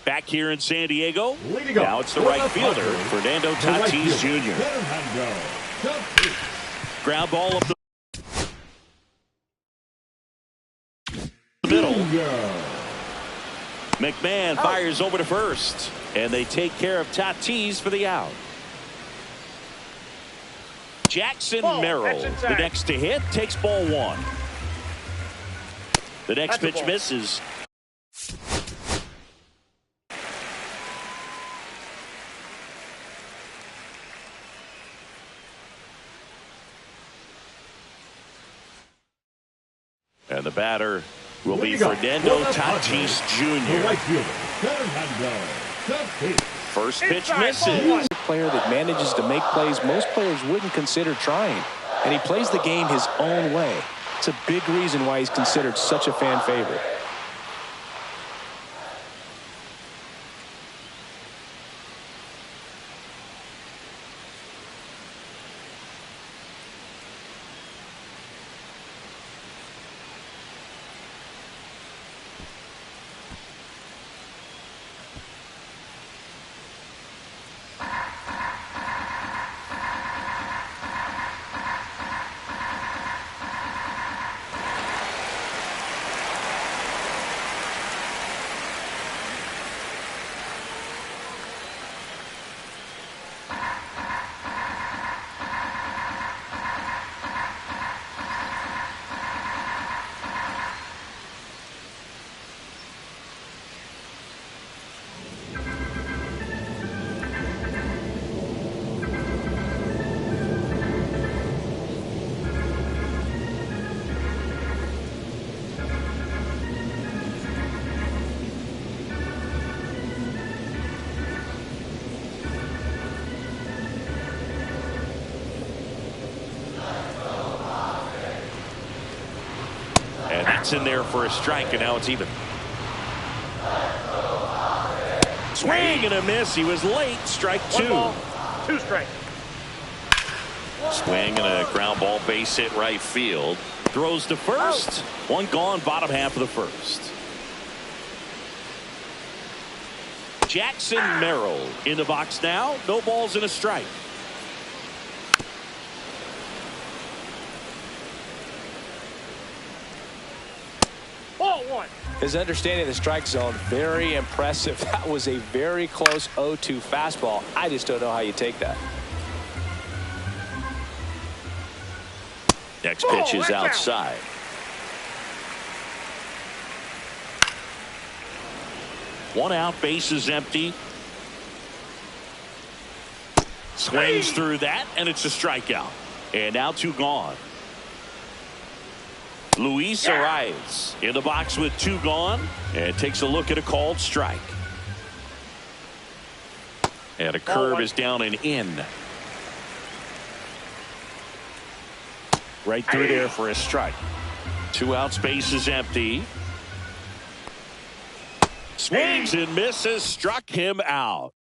Back here in San Diego, now it's the right fielder, Fernando Tatis Jr. Ground ball up the middle. McMahon fires over to first, and they take care of Tatis for the out. Jackson Merrill, the next to hit, takes ball one. The next pitch misses. And the batter will be Fernando Tatis Jr. First pitch misses. A player that manages to make plays most players wouldn't consider trying. And he plays the game his own way. It's a big reason why he's considered such a fan favorite. That's in there for a strike, and now it's even. Swing and a miss. He was late. Strike two. 2 strikes. Swing and a ground ball, base hit right field. Throws to first. One gone, bottom half of the first. Jackson Merrill in the box now. No balls and a strike. His understanding of the strike zone, very impressive. That was a very close 0-2 fastball. I just don't know how you take that. Next pitch is outside. One out, base is empty. Swings through that, and it's a strikeout. And now 2 gone. Luis Arias in the box with 2 gone, and takes a look at a called strike. And a curve is down and in. Right through there for a strike. 2 outs, base is empty. Swings and misses, struck him out.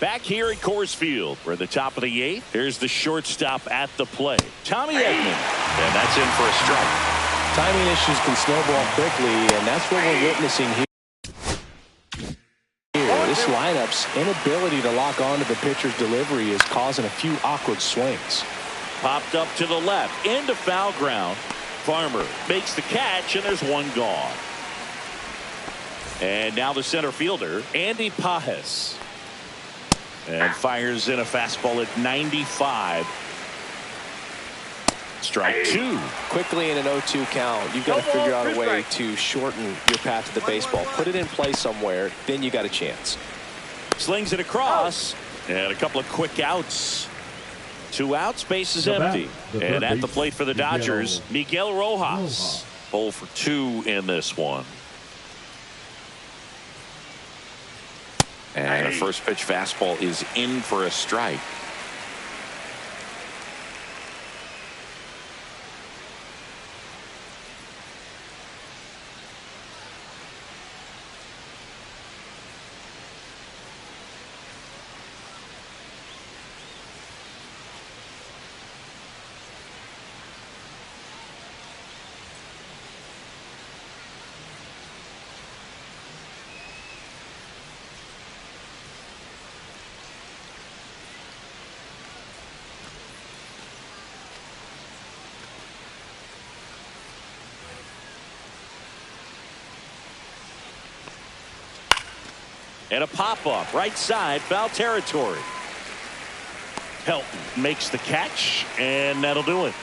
Back here at Coors Field, we're at the top of the 8th. Here's the shortstop at the plate, Tommy Edman, and that's in for a strike. Timing issues can snowball quickly, and that's what we're witnessing here. This lineup's inability to lock onto the pitcher's delivery is causing a few awkward swings. Popped up to the left, into foul ground. Farmer makes the catch, and there's 1 gone. And now the center fielder, Andy Pages. And fires in a fastball at 95. Strike 2. Quickly in an 0-2 count, you've got to figure out a way to shorten your path to the baseball. Put it in play somewhere, then you got a chance. Slings it across, and a couple of quick outs. 2 outs, base is empty. And at the plate for the Dodgers, Miguel Rojas. 0 for 2 in this one. And a first pitch fastball is in for a strike. And a pop-up right side, foul territory. Helton makes the catch, and that'll do it.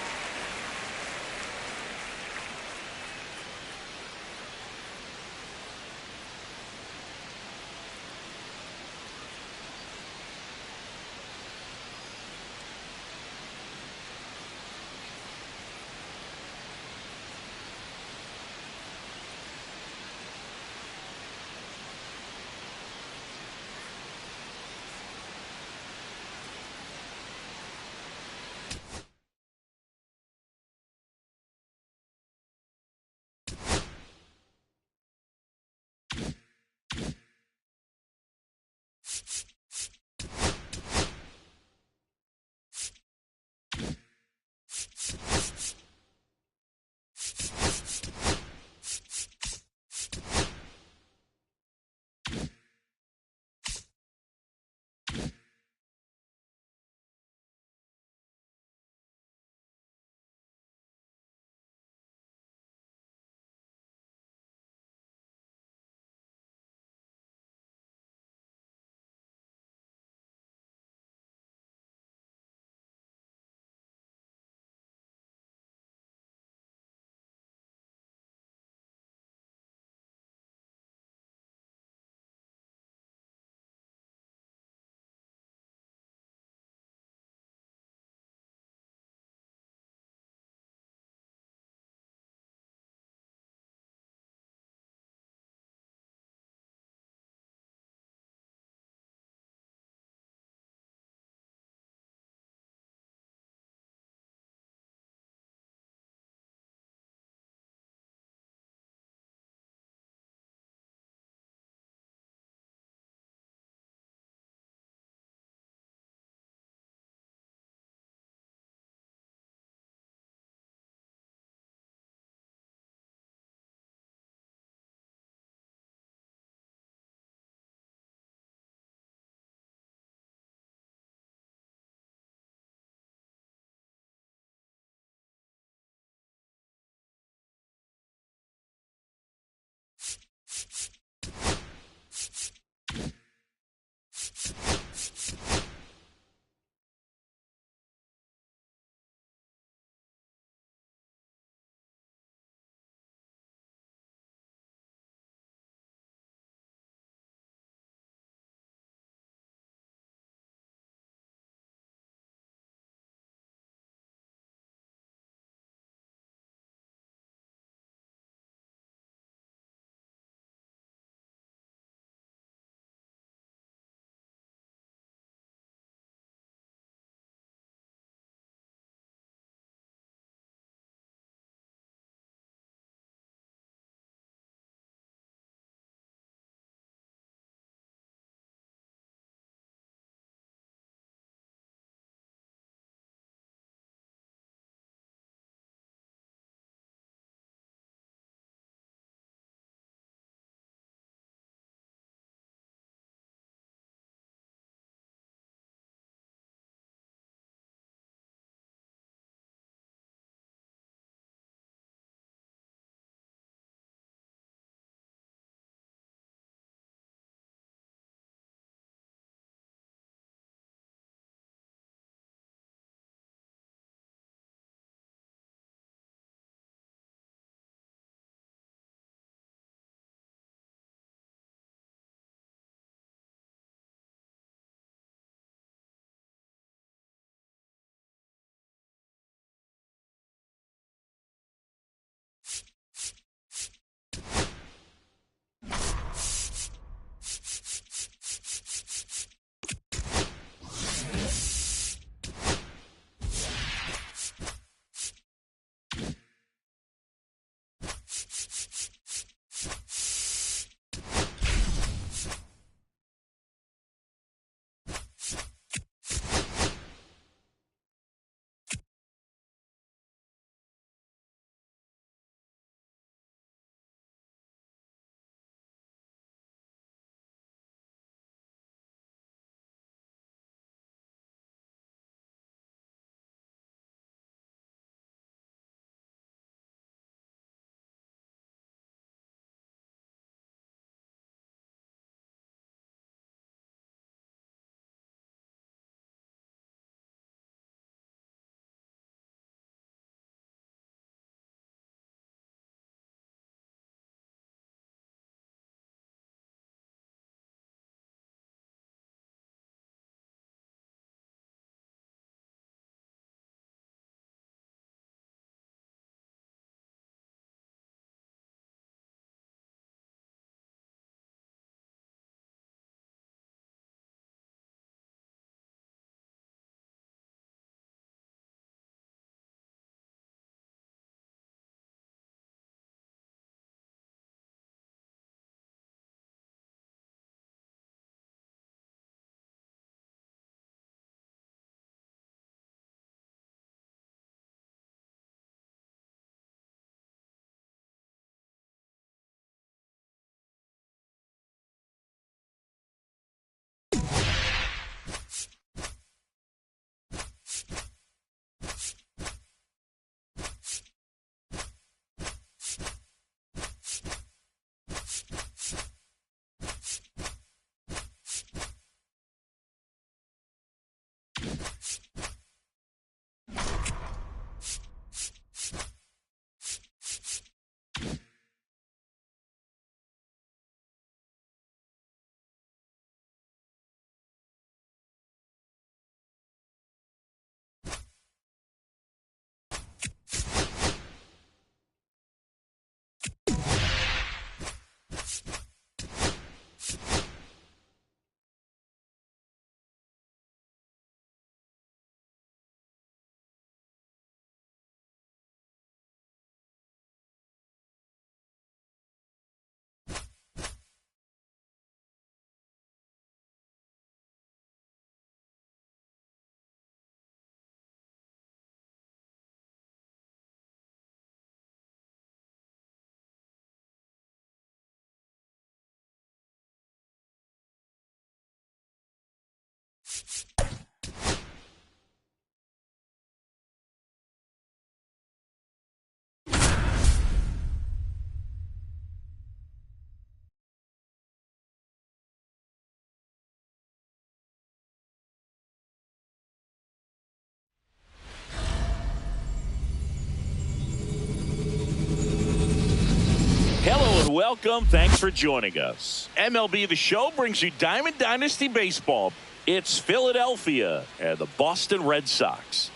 welcome. Thanks for joining us. MLB The Show brings you Diamond Dynasty Baseball. It's Philadelphia and the Boston Red Sox.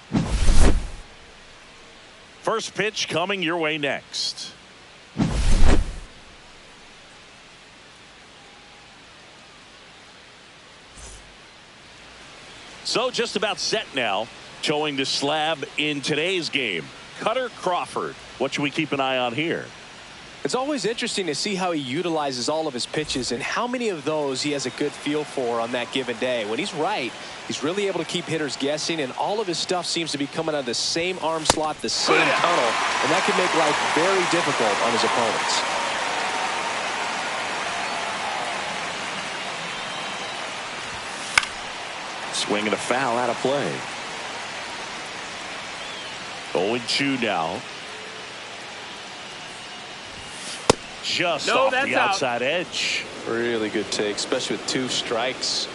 First pitch coming your way next. So just about set now. Showing the slab in today's game. Cutter Crawford. What should we keep an eye on here? It's always interesting to see how he utilizes all of his pitches and how many of those he has a good feel for on that given day. When he's right, he's really able to keep hitters guessing, and all of his stuff seems to be coming out of the same arm slot, the same tunnel, and that can make life very difficult on his opponents. Swinging a foul out of play. 0-2 now. Just off the outside edge. Really good take, especially with 2 strikes.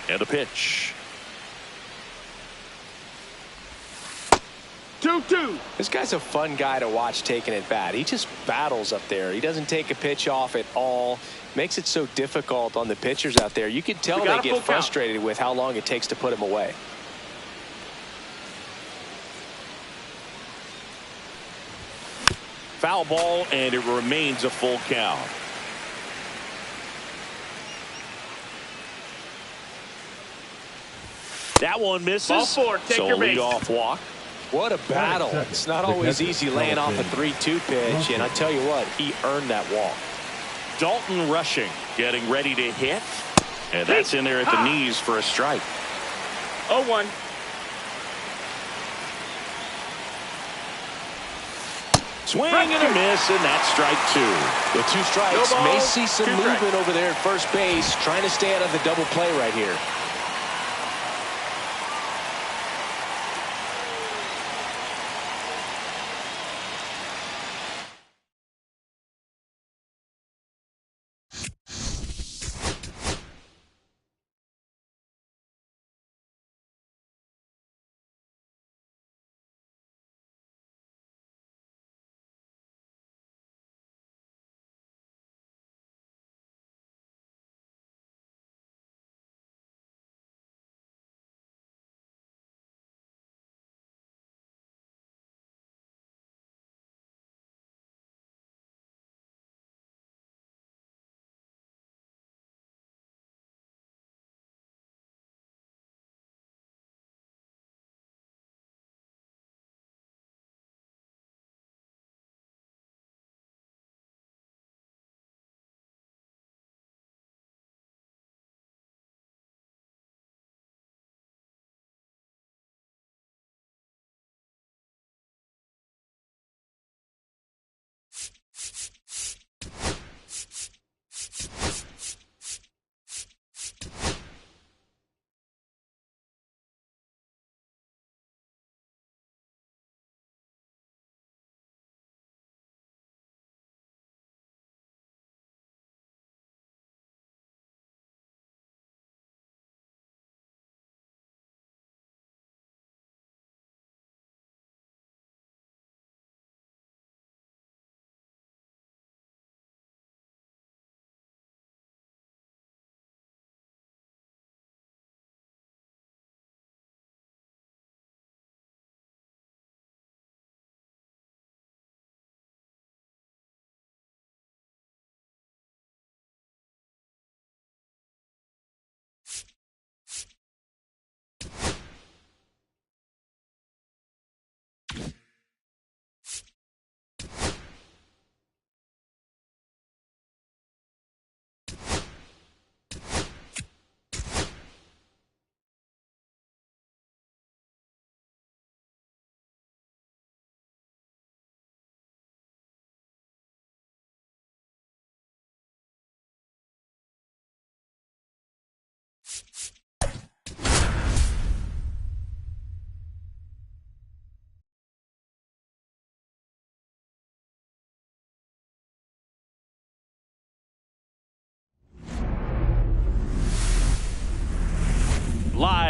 And a pitch. 2-2. This guy's a fun guy to watch taking at bat. He just battles up there. He doesn't take a pitch off at all. Makes it so difficult on the pitchers out there. You can tell they get frustrated with how long it takes to put him away. Foul ball, and it remains a full count. That one misses. Ball 4, take your base. Leadoff walk. What a battle. It's not always easy laying off a 3-2 pitch, and I tell you what, he earned that walk. Dalton rushing, getting ready to hit, and that's in there at the knees for a strike. 0-1. Swing and a miss, and that's strike 2. With 2 strikes, may see some movement over there at first base, trying to stay out of the double play right here.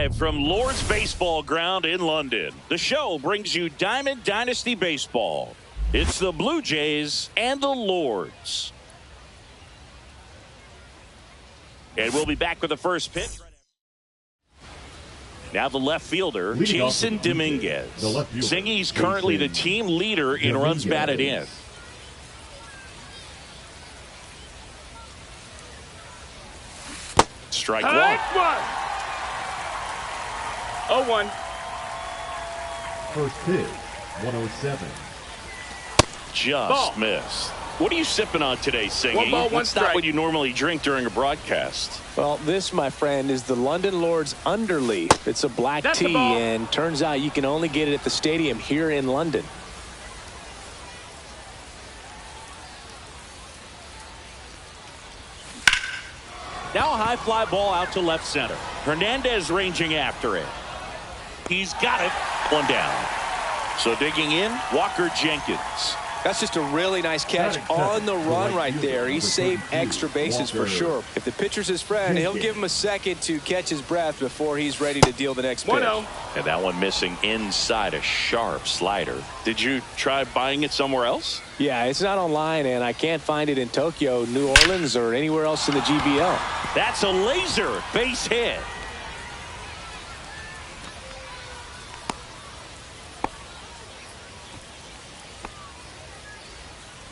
Live from Lord's Baseball Ground in London, the show brings you Diamond Dynasty Baseball. It's the Blue Jays and the Lords. And we'll be back with the first pitch. Now the left fielder, Jason Dominguez. Zingy's currently the team leader in runs batted in. Strike one. 0-1. First pitch, 107. Just Ball. missed. What are you sipping on today, Zingy? One ball, one That's not strike. what you normally drink during a broadcast. Well, this, my friend, is the London Lords Underleaf. It's a black That's the tea, ball. and turns out you can only get it at the stadium here in London. Now a high fly ball out to left center. Hernandez ranging after it. He's got it. One down. So digging in, Walker Jenkins. That's just a really nice catch on the run right there. He saved extra bases for sure. If the pitcher's his friend, he'll give him a second to catch his breath before he's ready to deal the next pitch. 1-0. And that one missing inside a sharp slider. Did you try buying it somewhere else? Yeah, it's not online, and I can't find it in Tokyo, New Orleans, or anywhere else in the GBL. That's a laser base hit.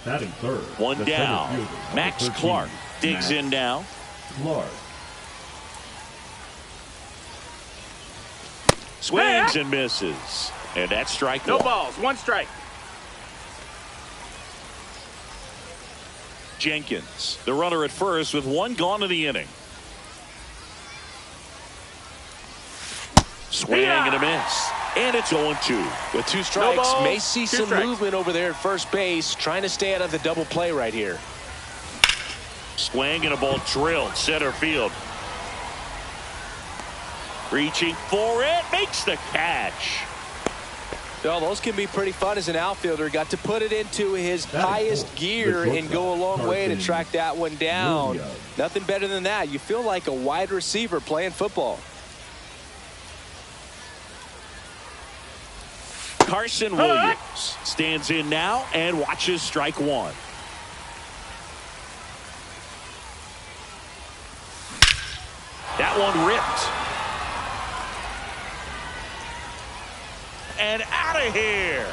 Batting third. One the down. center fielder, Max 13, Clark digs Max in now. Clark. Swings and misses. And that's strike No one. balls. One strike. Jenkins, the runner at first with one gone in the inning. Swing and a miss. And it's 0-2. With two strikes, balls, may see two some strikes. movement over there at first base, trying to stay out of the double play right here. Swing and a ball drilled center field. Reaching for it, makes the catch. Well, those can be pretty fun as an outfielder. Got to put it into his Batting highest fourth, gear the and go a long way to Carson track that one down. Williams. Nothing better than that. You feel like a wide receiver playing football. Carson Williams stands in now and watches strike one. That one ripped. And out of here.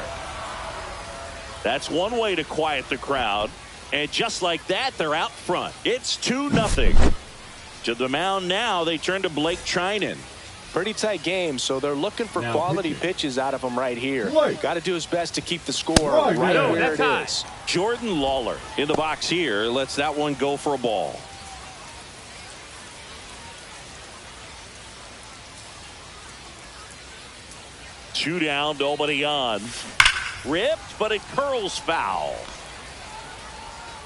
That's one way to quiet the crowd. And just like that, they're out front. It's 2-0. To the mound now, they turn to Blake Trinan. Pretty tight game, so they're looking for Now quality pitching. pitches out of him right here. Blake. Got to do his best to keep the score right No, where that's it high. is. Jordan Lawler in the box here lets that one go for a ball. Two down, nobody on. Ripped, but it curls foul.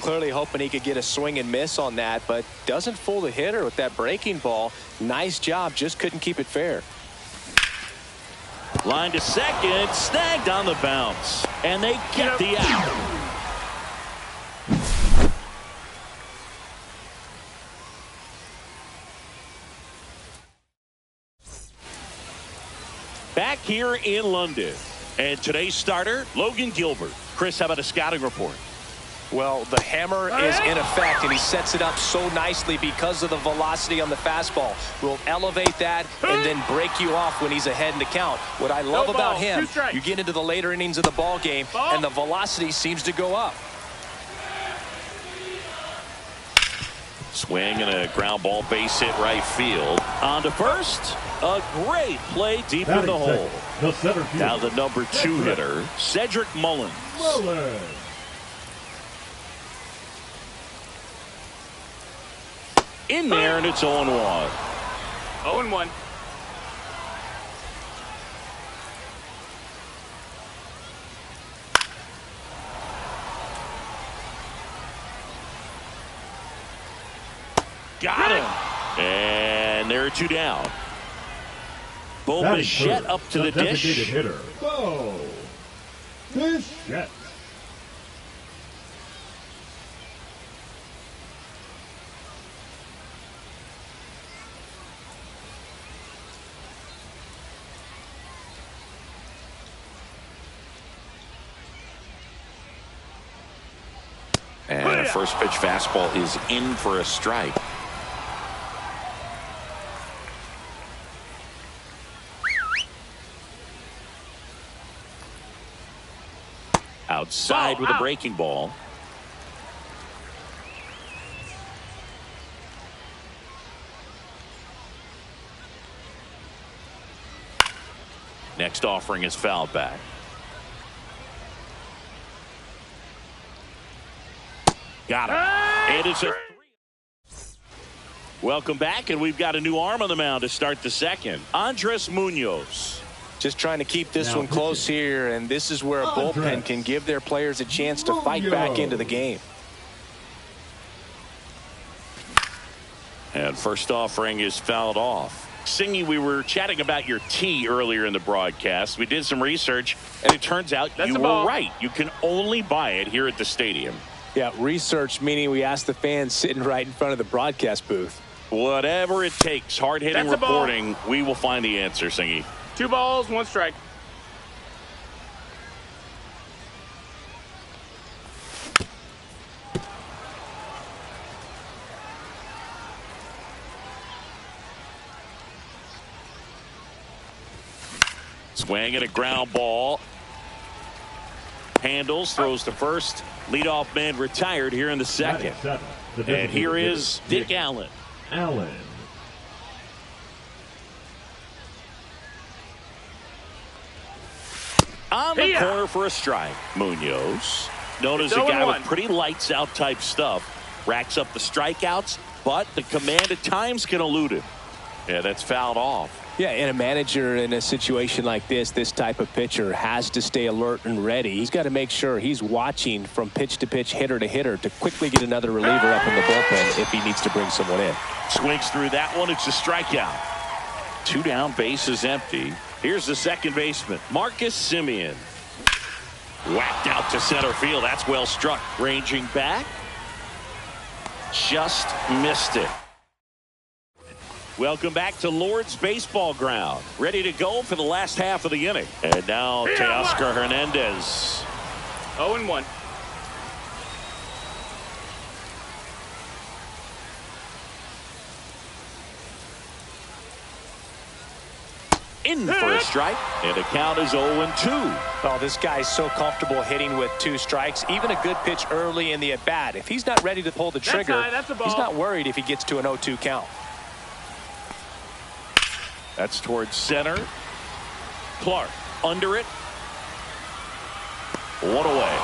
Clearly hoping he could get a swing and miss on that, but doesn't fool the hitter with that breaking ball. Nice job, just couldn't keep it fair. Line to second, snagged on the bounce. And they get the out. Back here in London. And today's starter, Logan Gilbert. Chris, how about a scouting report? Well, the hammer is in effect, and he sets it up so nicely because of the velocity on the fastball. Will elevate that and then break you off when he's ahead in the count. What I love No about balls, him, two strikes. you get into the later innings of the ball game, Ball. and the velocity seems to go up. Swing and a ground ball base hit right field. On to first. A great play deep in Batting the hole. second, the center fielder. Now the number 2 hitter, Cedric Mullins. Mullins. In there, and it's 0-1. 0-1. Got him. And there are 2 down. Bo Batting Bichette third, up to the designated dish. hitter, Bo Bichette. first pitch fastball is in for a strike. Outside with a breaking ball. Next offering is fouled back. Got it. It is a 3. Welcome back, and we've got a new arm on the mound to start the second. Andres Munoz. Just trying to keep this one close here, and this is where a bullpen can give their players a chance to fight back into the game. And first offering is fouled off. Singy, we were chatting about your tee earlier in the broadcast. We did some research, and it turns out you were right. You can only buy it here at the stadium. Yeah, research meaning we asked the fans sitting right in front of the broadcast booth. Whatever it takes, hard-hitting reporting, we will find the answer, Singy. 2 balls, 1 strike. Swing at a ground ball. Handles, throws to first. Leadoff man retired here in the second. And here is Dick Allen. On the corner for a strike. Munoz, known as a guy with pretty lights out type stuff, racks up the strikeouts, but the command at times can elude him. Yeah, that's fouled off. Yeah, and a manager in a situation like this type of pitcher has to stay alert and ready. He's got to make sure he's watching from pitch to pitch, hitter to hitter, to quickly get another reliever up in the bullpen if he needs to bring someone in. Swings through that one. It's a strikeout. 2 down, bases empty. Here's the second baseman, Marcus Semien. Whacked out to center field. That's well struck. Ranging back. Just missed it. Welcome back to Lord's Baseball Ground. Ready to go for the last half of the inning. And now Teoscar Hernandez. 0-1. In for a strike, and the count is 0-2. Oh, this guy's so comfortable hitting with 2 strikes. Even a good pitch early in the at-bat. If he's not ready to pull the trigger, he's not worried if he gets to an 0-2 count. That's towards center. Clark under it. 1 away.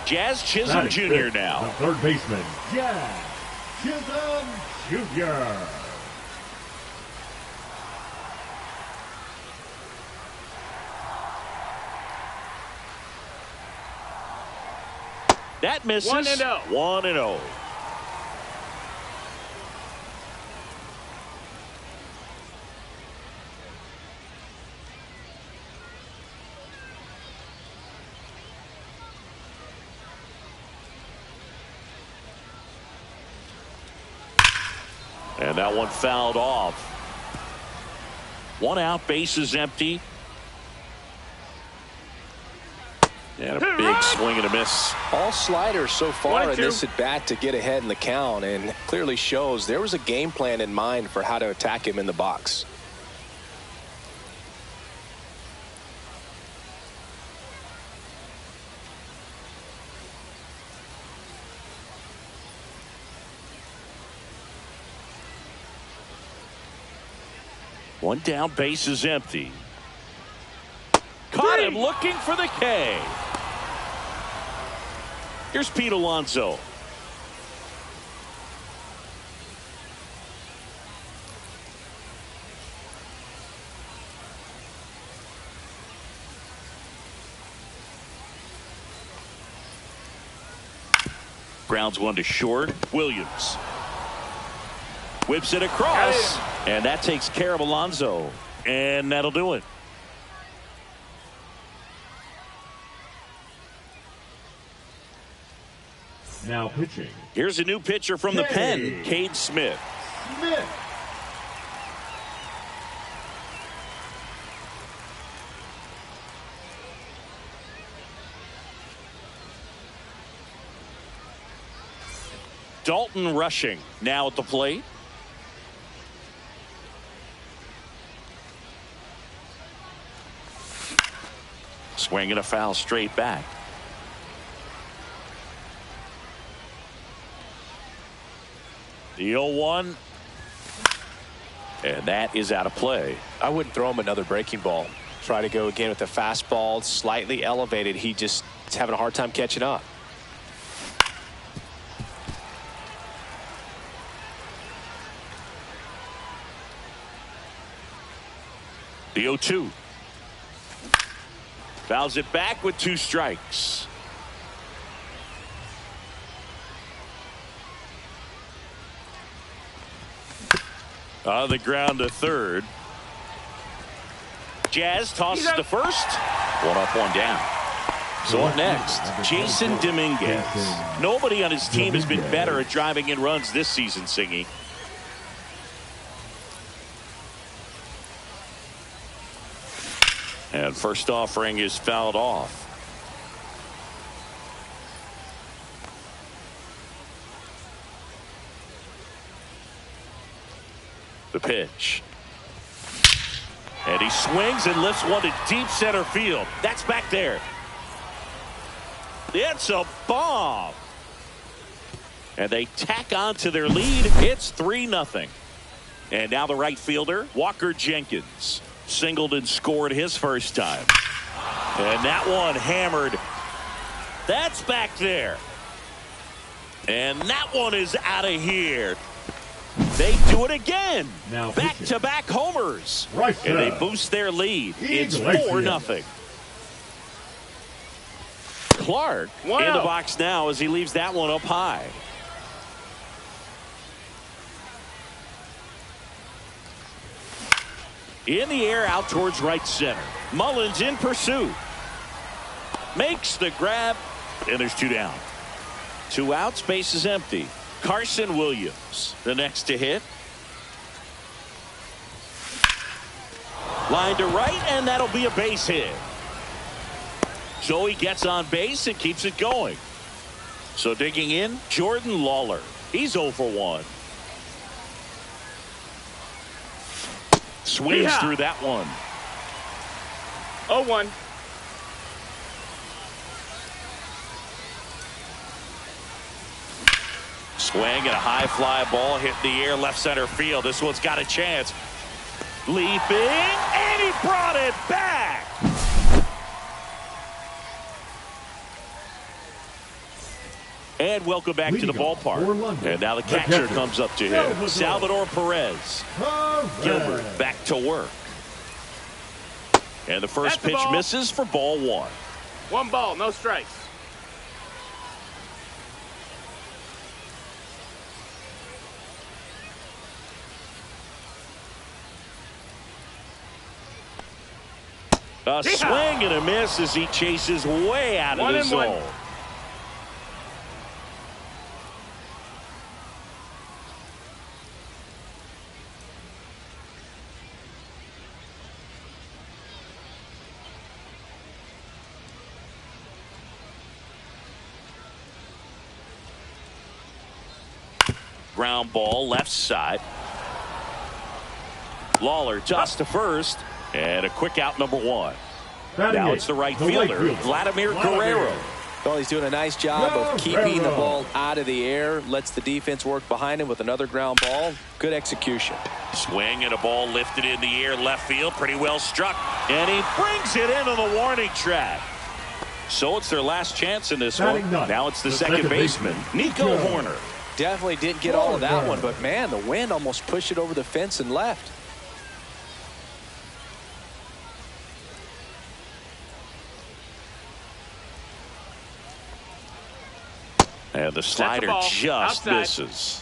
Jazz Chisholm Jr. now. The third baseman, Jazz Chisholm Jr. That misses. 1-0. 1-0. And that one fouled off. 1 out, bases empty. And a big swing and a miss. All sliders so far in 1-2. this at bat to get ahead in the count, and clearly shows there was a game plan in mind for how to attack him in the box. One down, bases empty. Caught him looking for the K. Here's Pete Alonso. Grounds one to short. Williams whips it across, and that takes care of Alonso, and that'll do it. Now pitching. Here's a new pitcher from the pen, Cade Smith. Dalton Rushing now at the plate. Swinging a foul straight back. The 0-1. And that is out of play. I wouldn't throw him another breaking ball. Try to go again with the fastball, slightly elevated. He just is having a hard time catching up. The 0-2. Fouls it back with 2 strikes. On the ground to third. Jazz tosses to first. 1 up, 1 down. So up next, Jason Dominguez. Nobody on his team has been better at driving in runs this season, Singy. And first offering is fouled off. The pitch. And he swings and lifts one to deep center field. That's back there. It's a bomb. And they tack on to their lead. It's 3-0. And now the right fielder, Walker Jenkins. Singled and scored his first time. And that one hammered. That's back there. And that one is out of here. They do it again. Back-to-back homers. And they boost their lead. It's 4-0. Clark in the box now as he leaves that one up high. In the air out towards right center. Mullins in pursuit. Makes the grab. And there's 2 down. 2 outs. Base is empty. Carson Williams, the next to hit. Line to right, and that'll be a base hit. So he gets on base and keeps it going. So digging in, Jordan Lawler. He's 0 for 1. Swings through that one. 0-1. Swing and a high fly ball hit the air left center field. This one's got a chance. Leaping, and he brought it back. And welcome back to the ballpark. And now the catcher comes up to him. Salvador Perez. Gilbert back to work. And the first pitch misses for ball 1. 1 ball, no strikes. A swing and a miss as he chases way out of the zone. Ground ball left side. Lawler tossed to first. And a quick out, number 1. Now it's the right fielder, Vladimir Guerrero. Well, he's doing a nice job of keeping the ball out of the air. Lets the defense work behind him with another ground ball. Good execution. Swing and a ball lifted in the air left field. Pretty well struck. And he brings it into the warning track. So it's their last chance in this one. Now it's the second baseman, Nico Hoerner. Definitely didn't get all of that one, but man, the wind almost pushed it over the fence and left. And the slider just misses.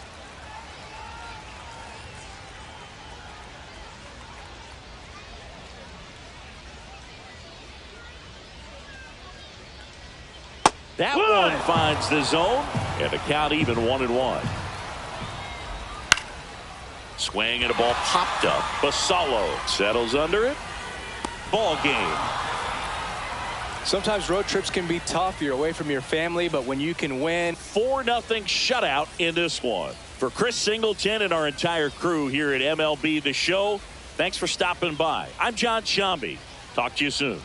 That one finds the zone, and the count even 1-1. Swing and a ball popped up. Basallo settles under it. Ball game. Sometimes road trips can be tough. You're away from your family, but when you can win. 4-0 shutout in this one. For Chris Singleton and our entire crew here at MLB The Show, thanks for stopping by. I'm John Sciambi. Talk to you soon.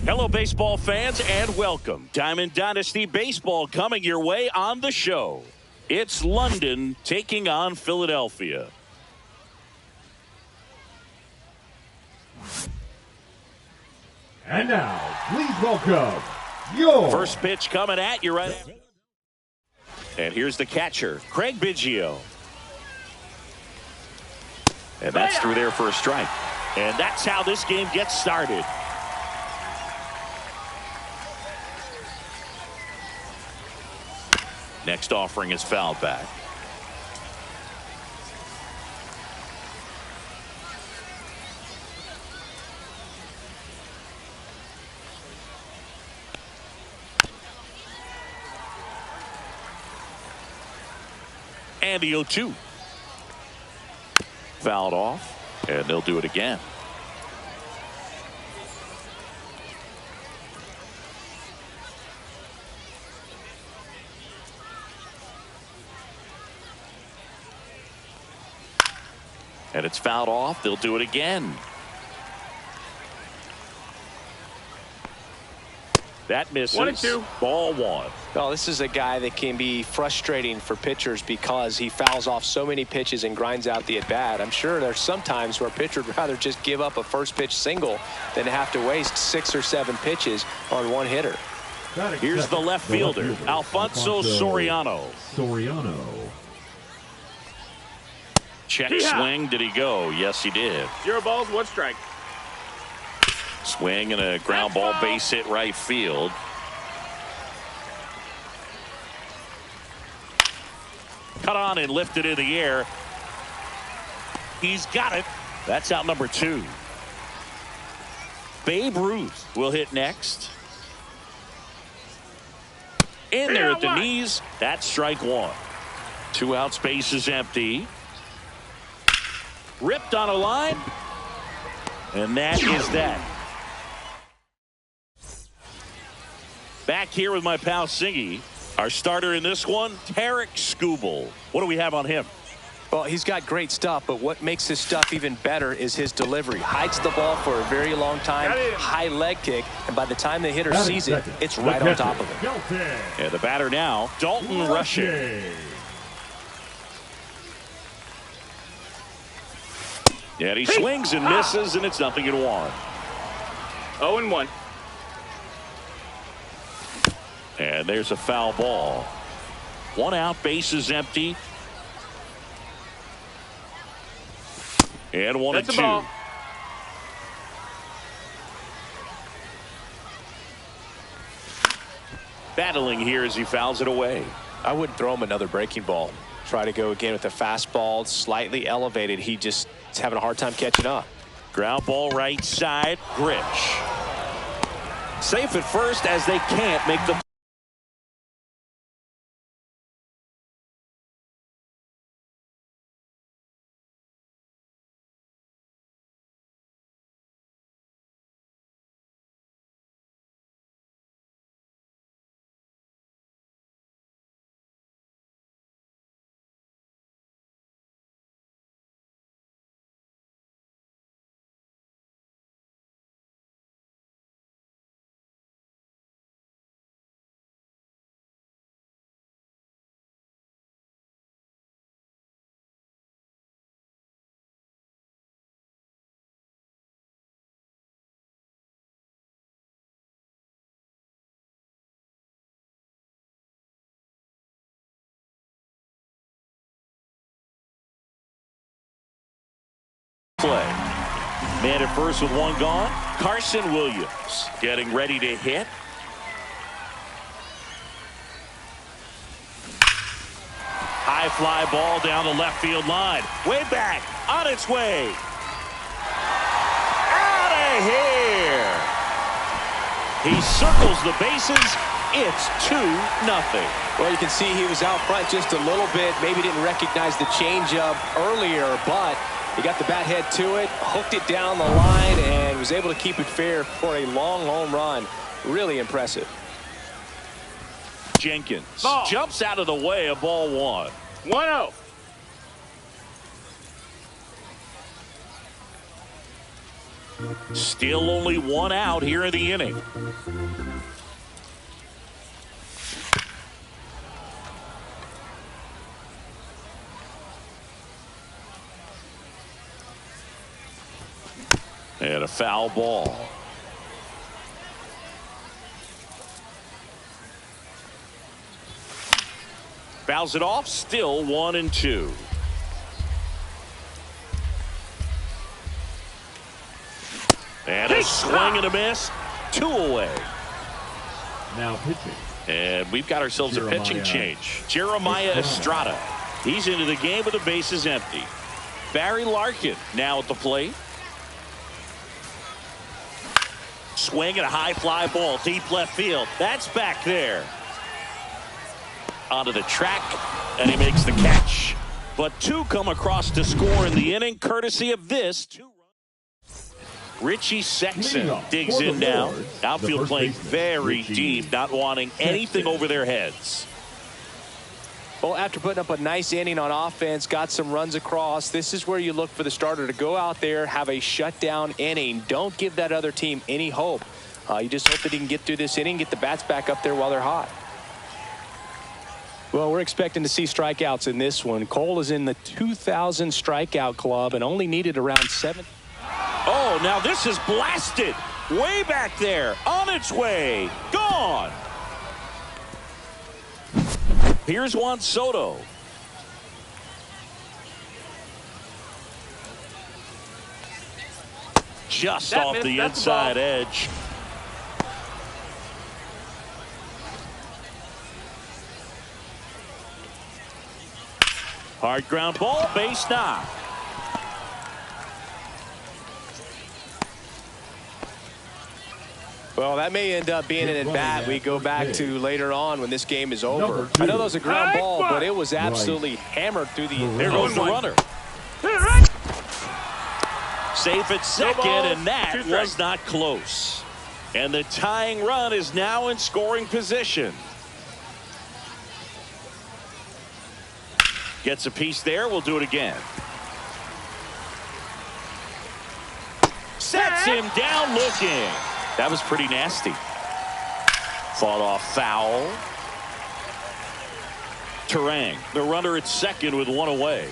Hello, baseball fans, and welcome. Diamond Dynasty Baseball coming your way on the show. It's London taking on Philadelphia. And now, please welcome your First pitch coming at you right. And here's the catcher, Craig Biggio. And that's through there for a strike. And that's how this game gets started. Next offering is fouled back. And the 0-2. Fouled off, and they'll do it again. And it's fouled off. They'll do it again. That misses. 1-2. Ball one. Well, this is a guy that can be frustrating for pitchers because he fouls off so many pitches and grinds out the at-bat. I'm sure there's some times where a pitcher would rather just give up a first pitch single than to have to waste 6 or 7 pitches on one hitter. Here's the left fielder, Alfonso Soriano. Check swing. Did he go? Yes, he did. 0 balls, 1 strike. Swing and a ground ball, base hit right field. Cut on and lifted in the air. He's got it. That's out number 2. Babe Ruth will hit next. In there at the knees. That's strike 1. 2 outs, base is empty. Ripped on a line. And that is that. Back here with my pal Singy. Our starter in this one, Tarik Skubal. What do we have on him? Well, he's got great stuff, but what makes his stuff even better is his delivery. Hides the ball for a very long time, high leg kick, and by the time the hitter sees it, it's right on top of him. And the batter now, Dalton Rushing. And he swings and misses, and it's 0-1. 0-1. And there's a foul ball. 1 out, base is empty. And 1-2. Battling here as he fouls it away. I wouldn't throw him another breaking ball. Try to go again with the fastball, slightly elevated. He just is having a hard time catching up. Ground ball right side, Grich. Safe at first as they can't make the play. Man at first with 1 gone. Carson Williams getting ready to hit. High fly ball down the left field line. Way back. On its way. Out of here. He circles the bases. It's 2-0. Well, you can see he was out front just a little bit. Maybe didn't recognize the changeup earlier, but he got the bat head to it, hooked it down the line, and was able to keep it fair for a long home run. Really impressive. Jenkins jumps out of the way of ball 1. 1-0. Still only 1 out here in the inning. And a foul ball. Fouls it off. Still 1-2. And a swing and a miss. 2 away. Now pitching. And we've got ourselves a pitching change. Jeremiah Estrada. He's into the game with the bases empty. Barry Larkin now at the plate. Swing and a high fly ball deep left field. That's back there. Onto the track, and he makes the catch. But 2 come across to score in the inning, courtesy of this 2-run. Richie Sexton digs in now. Outfield playing very deep, not wanting anything over their heads. Well, after putting up a nice inning on offense, got some runs across, this is where you look for the starter to go out there, have a shutdown inning. Don't give that other team any hope. You just hope that he can get through this inning, get the bats back up there while they're hot. Well, we're expecting to see strikeouts in this one. Cole is in the 2,000 strikeout club and only needed around 7. Oh, now this is blasted. Way back there. On its way. Gone. Here's Juan Soto. Just off the inside edge. Hard ground ball, base knock. Well, that may end up being an at-bat we go back to later on when this game is over. I know that was a ground ball, but it was absolutely hammered through the... There goes the runner. Safe at second, and that was not close. And the tying run is now in scoring position. Gets a piece there. We'll do it again. Sets him down looking. That was pretty nasty. Fought off foul. Turang, the runner at second with 1 away.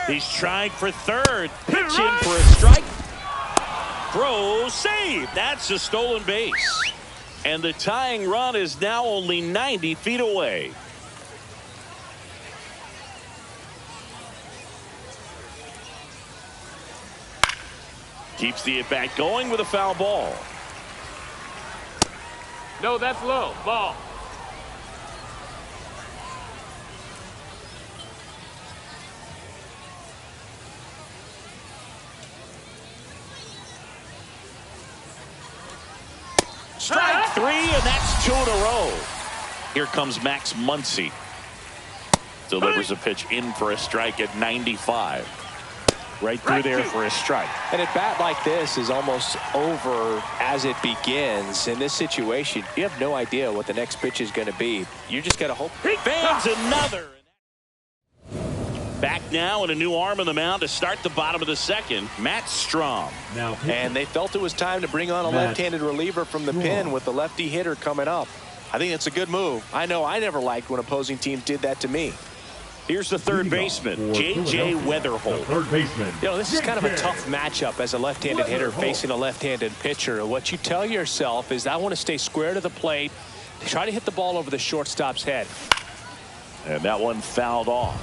He's trying for third. Pitch in for a strike. Throw, save. That's a stolen base. And the tying run is now only 90 feet away. Keeps the at-bat going with a foul ball. No, that's low. Ball. Strike 3, and that's 2 in a row. Here comes Max Muncy. Delivers a pitch in for a strike at 95. Right through there for a strike. An at-bat like this is almost over as it begins. In this situation, you have no idea what the next pitch is going to be. You just got to hope. Fans another. Back now and a new arm on the mound to start the bottom of the second. Matt Strom. And they felt it was time to bring on a left-handed reliever from the pen with the lefty hitter coming up. I think it's a good move. I know I never liked when opposing teams did that to me. Here's the third baseman, J.J. Weatherholt. Third baseman. You know, this is kind of a tough matchup as a left-handed hitter facing a left-handed pitcher. What you tell yourself is, I want to stay square to the plate, try to hit the ball over the shortstop's head. And that one fouled off.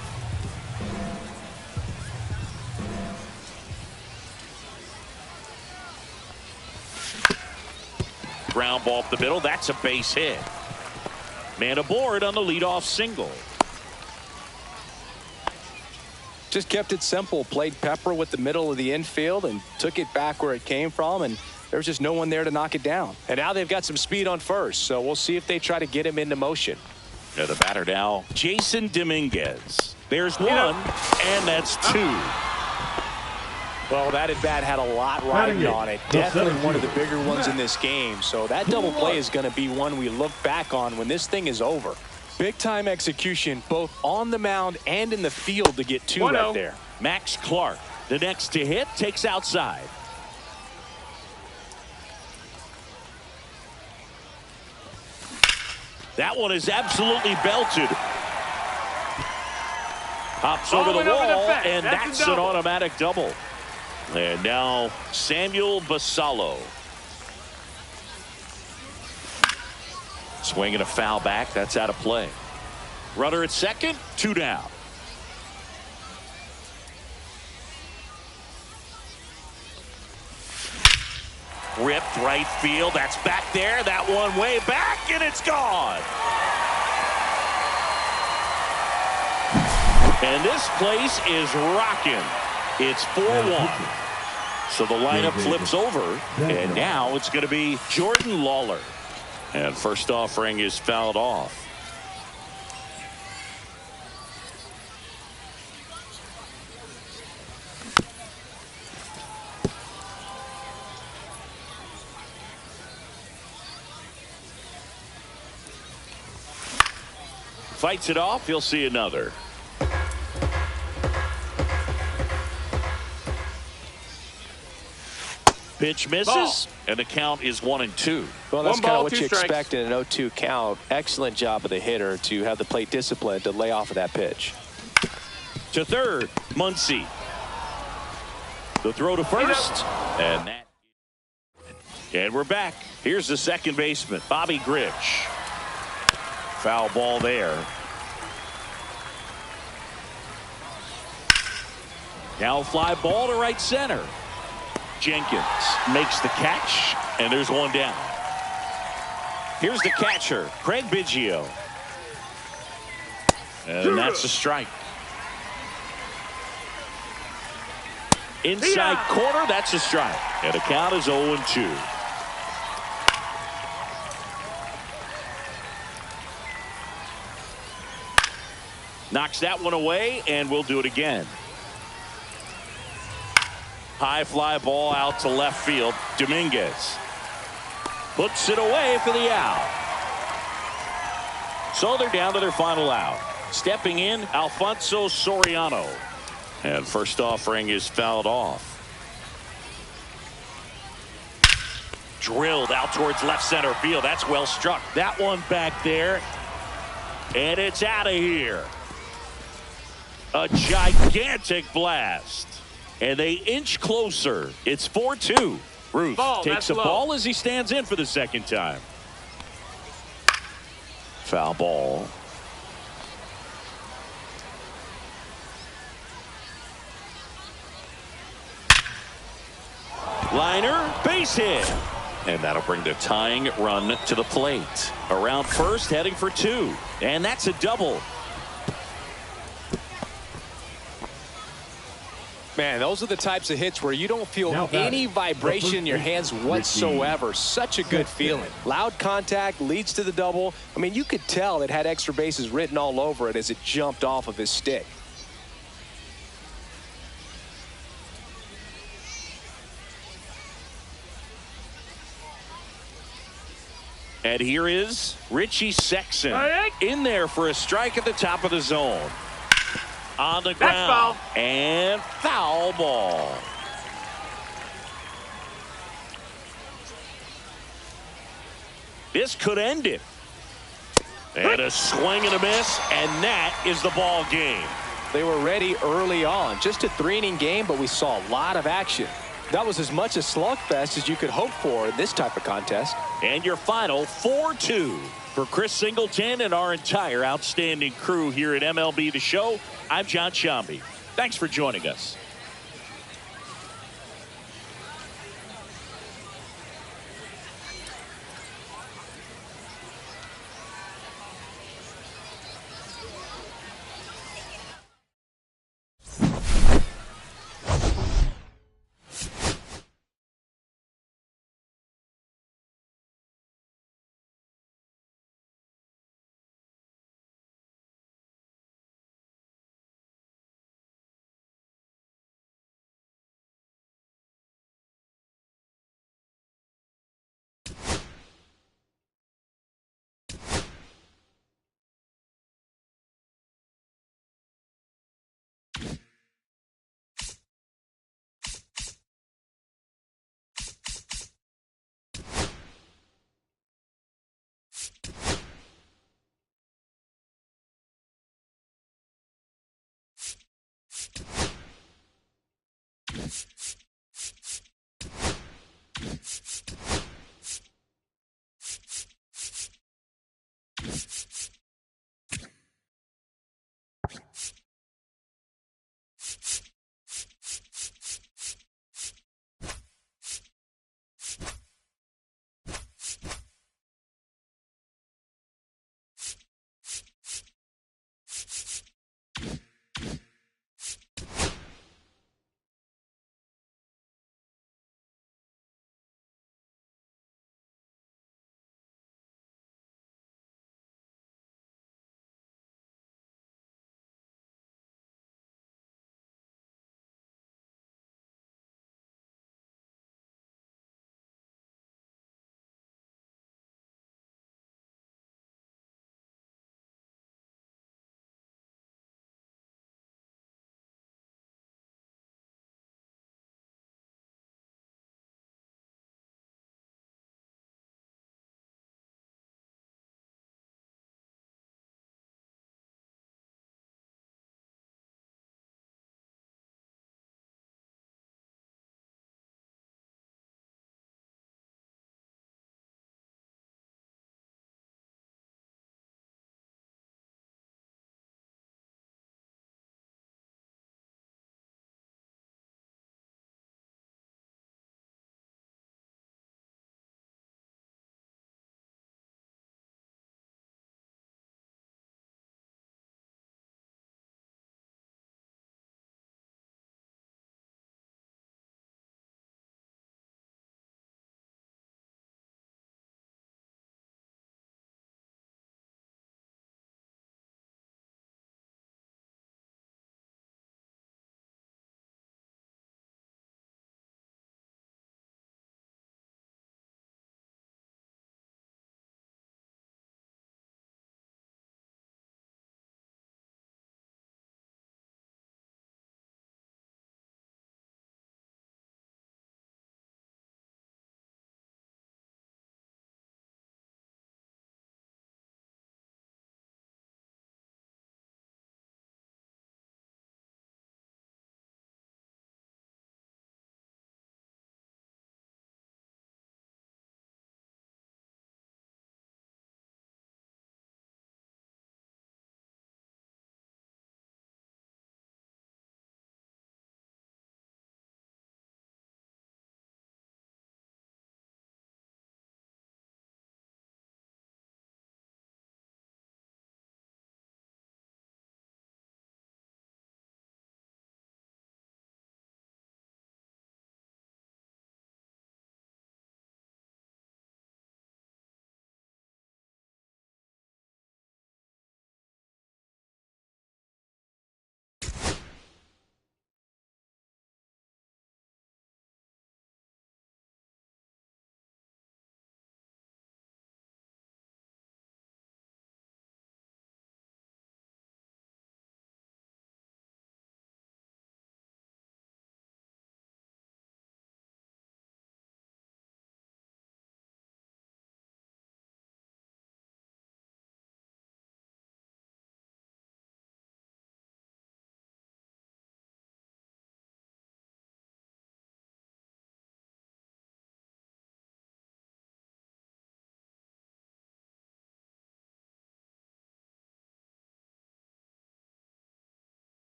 Ground ball up the middle. That's a base hit. Man aboard on the leadoff single. Just kept it simple. Played pepper with the middle of the infield and took it back where it came from, and there was just no one there to knock it down. And now they've got some speed on first, so we'll see if they try to get him into motion. Yeah, the batter now, Jason Dominguez. There's one, and that's 2. Well, that at-bat had a lot riding on it. Definitely one of the bigger ones in this game. So that double play is going to be one we look back on when this thing is over. Big-time execution, both on the mound and in the field to get 2 right there. Max Clark, the next to hit, takes outside. That one is absolutely belted. Hops over the wall, and that's an automatic double. And now Samuel Basallo. Swinging a foul back. That's out of play. Runner at second, 2 down. Ripped right field. That's back there. That one way back, and it's gone. And this place is rocking. It's 4-1. So the lineup flips over, and now it's going to be Jordan Lawler. And first offering is fouled off. Fights it off. He'll see another. Pitch misses, and the count is 1-2. Well, that's kind of what you strikes. expect in an 0-2 count. Excellent job of the hitter to have the plate discipline to lay off of that pitch. To third, Muncy. The throw to first, and we're back. Here's the second baseman, Bobby Grich. Foul ball there. Now fly ball to right center. Jenkins makes the catch, and there's one down. Here's the catcher, Craig Biggio. And that's a strike. Inside corner, that's a strike. And the count is 0-2. Knocks that one away, and we'll do it again. High fly ball out to left field. Dominguez puts it away for the out. So they're down to their final out. Stepping in, Alfonso Soriano. And first offering is fouled off. Drilled out towards left center field. That's well struck. That one back there. And it's out of here. A gigantic blast. And they inch closer. It's 4-2. Ruth takes a ball as he stands in for the second time. Foul ball. Liner, base hit. And that'll bring the tying run to the plate. Around first, heading for 2. And that's a double. Man, those are the types of hits where you don't feel any vibration in your hands whatsoever. Such a good feeling. Loud contact leads to the double. I mean, you could tell it had extra bases written all over it as it jumped off of his stick. And here is Richie Sexson in there for a strike at the top of the zone. On the ground. And foul ball. This could end it. And a swing and a miss, and that is the ball game. They were ready early on. Just a 3-inning game, but we saw a lot of action. That was as much a slugfest as you could hope for in this type of contest. And your final 4-2. For Chris Singleton and our entire outstanding crew here at MLB The Show, I'm John Sciambi. Thanks for joining us.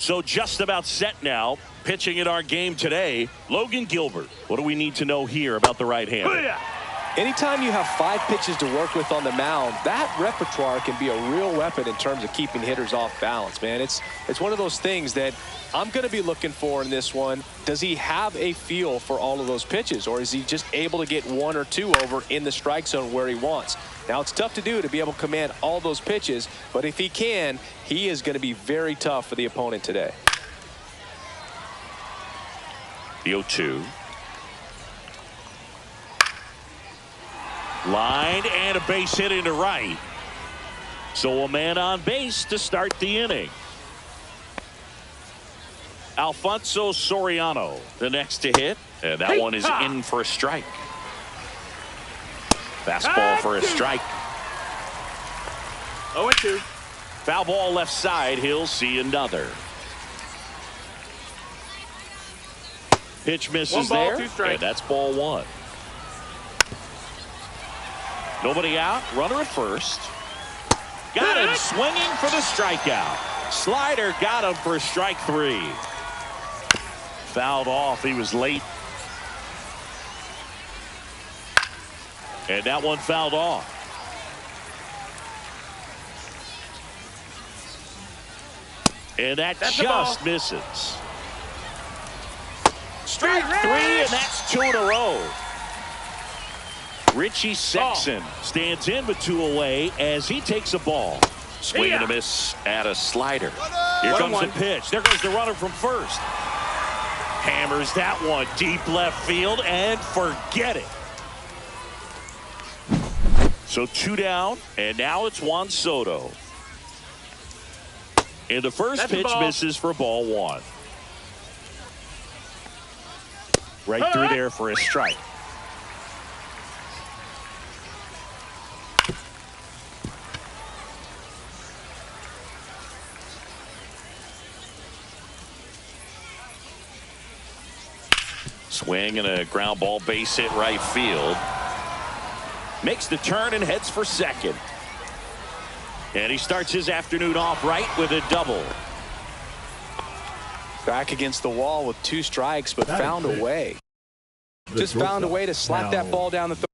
So just about set now. Pitching in our game today, Logan Gilbert. What do we need to know here about the right-hander? Anytime you have 5 pitches to work with on the mound, that repertoire can be a real weapon in terms of keeping hitters off balance, man. It's one of those things that I'm going to be looking for in this one. Does he have a feel for all of those pitches, or is he just able to get 1 or 2 over in the strike zone where he wants? Now, it's tough to do to be able to command all those pitches, but if he can, he is going to be very tough for the opponent today. The 0-2. Line and a base hit into right. So a man on base to start the inning. Alfonso Soriano, the next to hit. And that one is in for a strike. Fastball for a strike. 0-2. Foul ball left side. He'll see another. Pitch misses 1 ball, there. 2 strikes. And that's ball 1. Nobody out. Runner at first. Got him swinging for the strikeout. Slider got him for strike 3. Fouled off. He was late. And that one fouled off. And that's just misses. Strike 3, and that's 2 in a row. Richie Sexson stands in with 2 away as he takes a ball. Swing and a miss at a slider. Here comes the pitch. There goes the runner from first. Hammers that one deep left field and forget it. So 2 down, and now it's Juan Soto. And the first pitch misses for ball 1. Right through there for a strike. Swing and a ground ball, base hit right field. Makes the turn and heads for second. And he starts his afternoon off right with a double. Back against the wall with 2 strikes, but found a way. Just found a way to slap that ball down the third.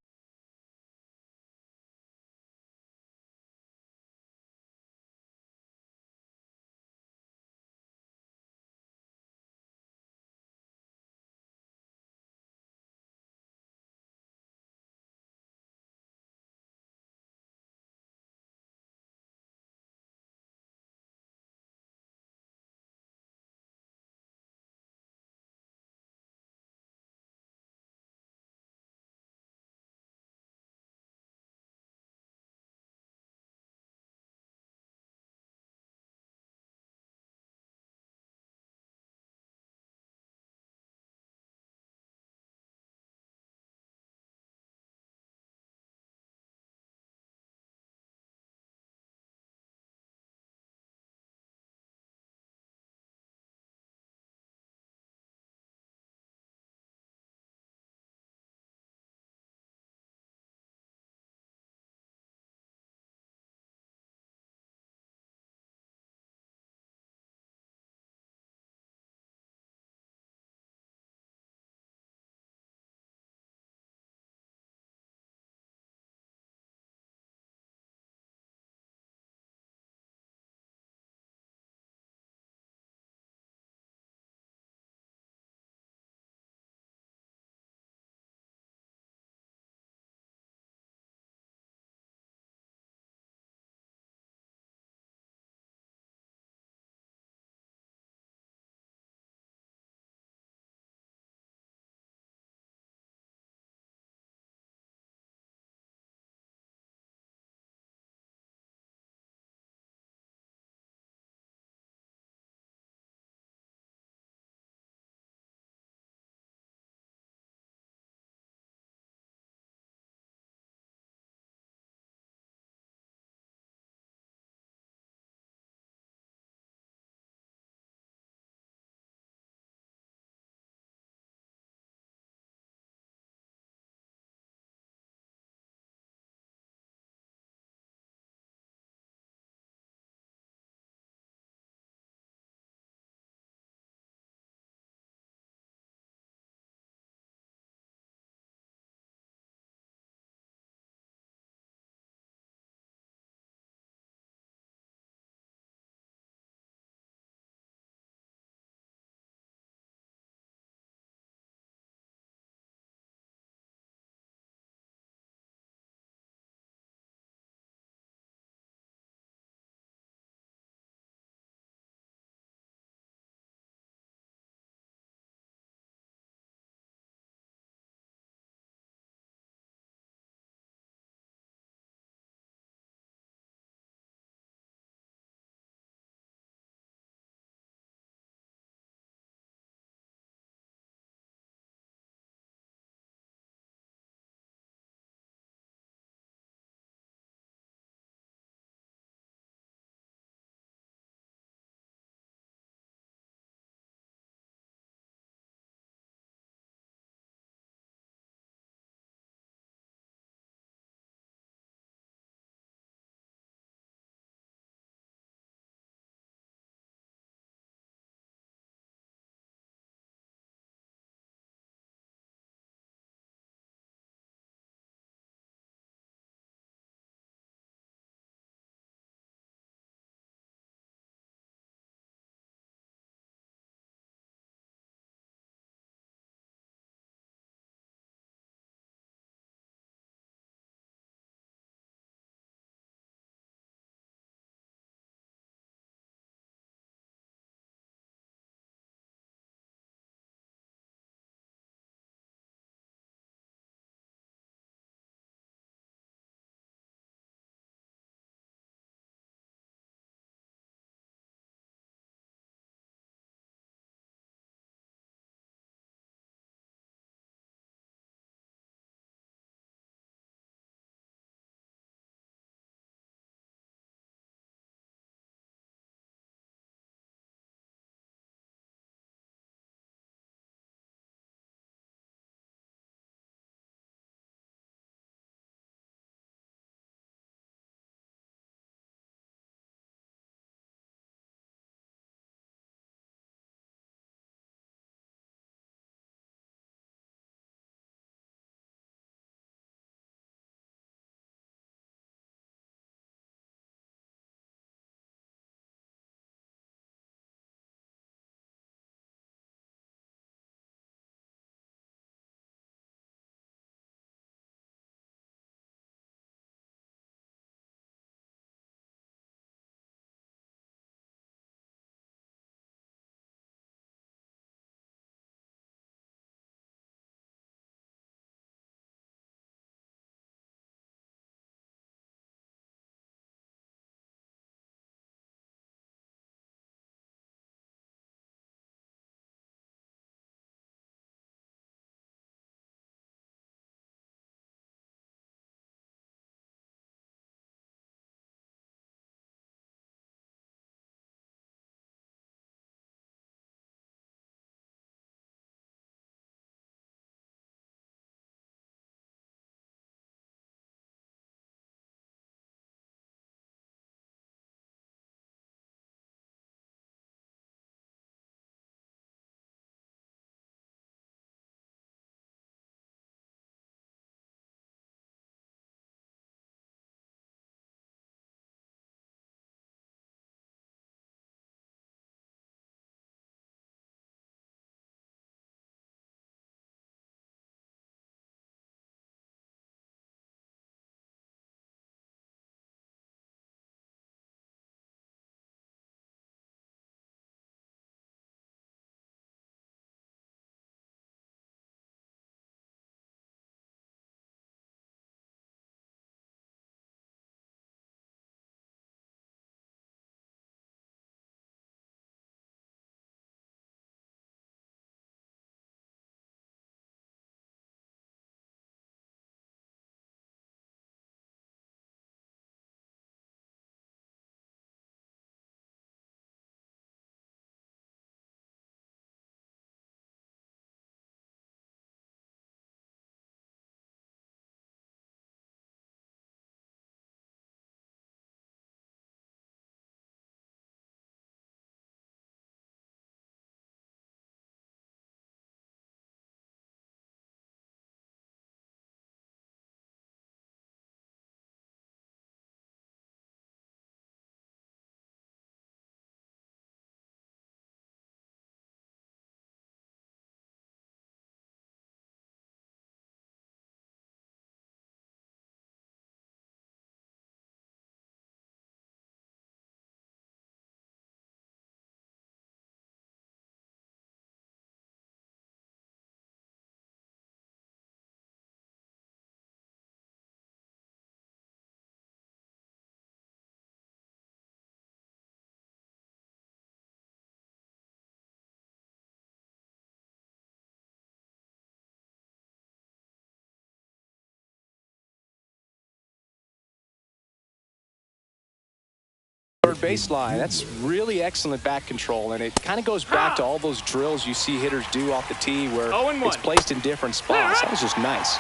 third baseline. That's really excellent bat control, and it kind of goes back to all those drills you see hitters do off the tee where it's placed in different spots. That was just nice.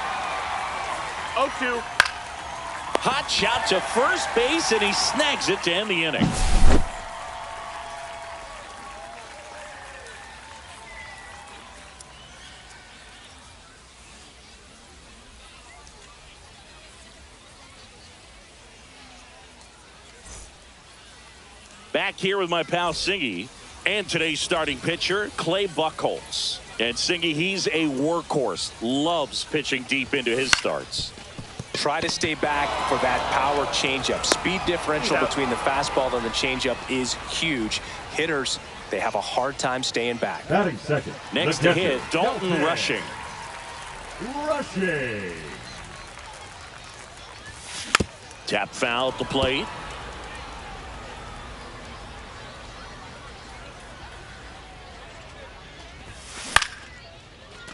0-2. Hot shot to first base, and he snags it to end the inning. Back here with my pal Singy and today's starting pitcher, Clay Buchholz. And Singy, he's a workhorse, loves pitching deep into his starts. Try to stay back for that power changeup. Speed differential between the fastball and the changeup is huge. Hitters, they have a hard time staying back. Batting second. Next to hit, Dalton Rushing. Tap foul at the plate.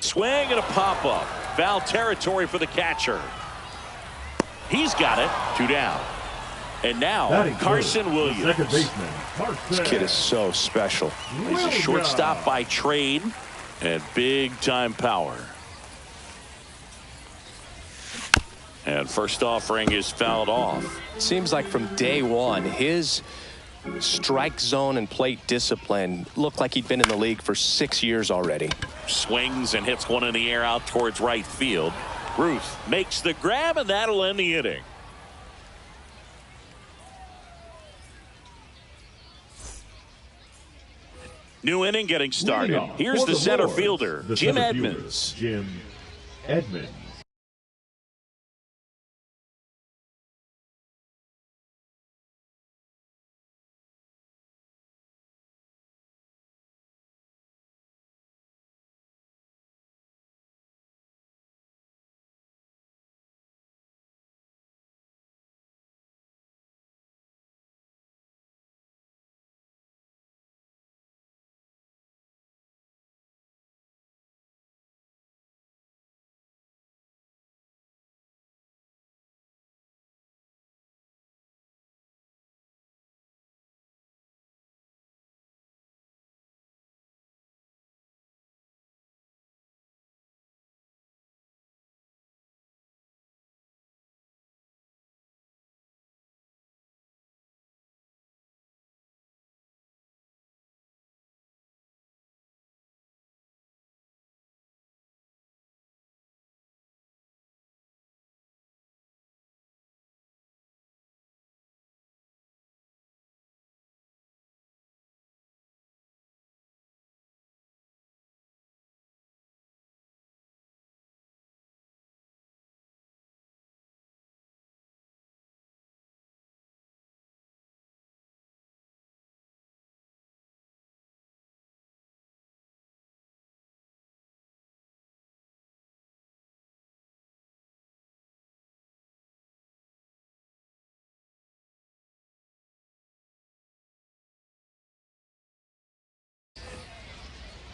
Swing and a pop-up. Foul territory for the catcher. He's got it. 2 down. And now Carson Williams. Second baseman, Carson. This kid is so special. He's a shortstop by trade and big-time power. And first offering is fouled off. Seems like from day one, his strike zone and plate discipline looked like he'd been in the league for 6 years already. Swings and hits one in the air out towards right field. Ruth makes the grab, and that'll end the inning. New inning getting started. Here's the center fielder, Jim Edmonds. Jim Edmonds.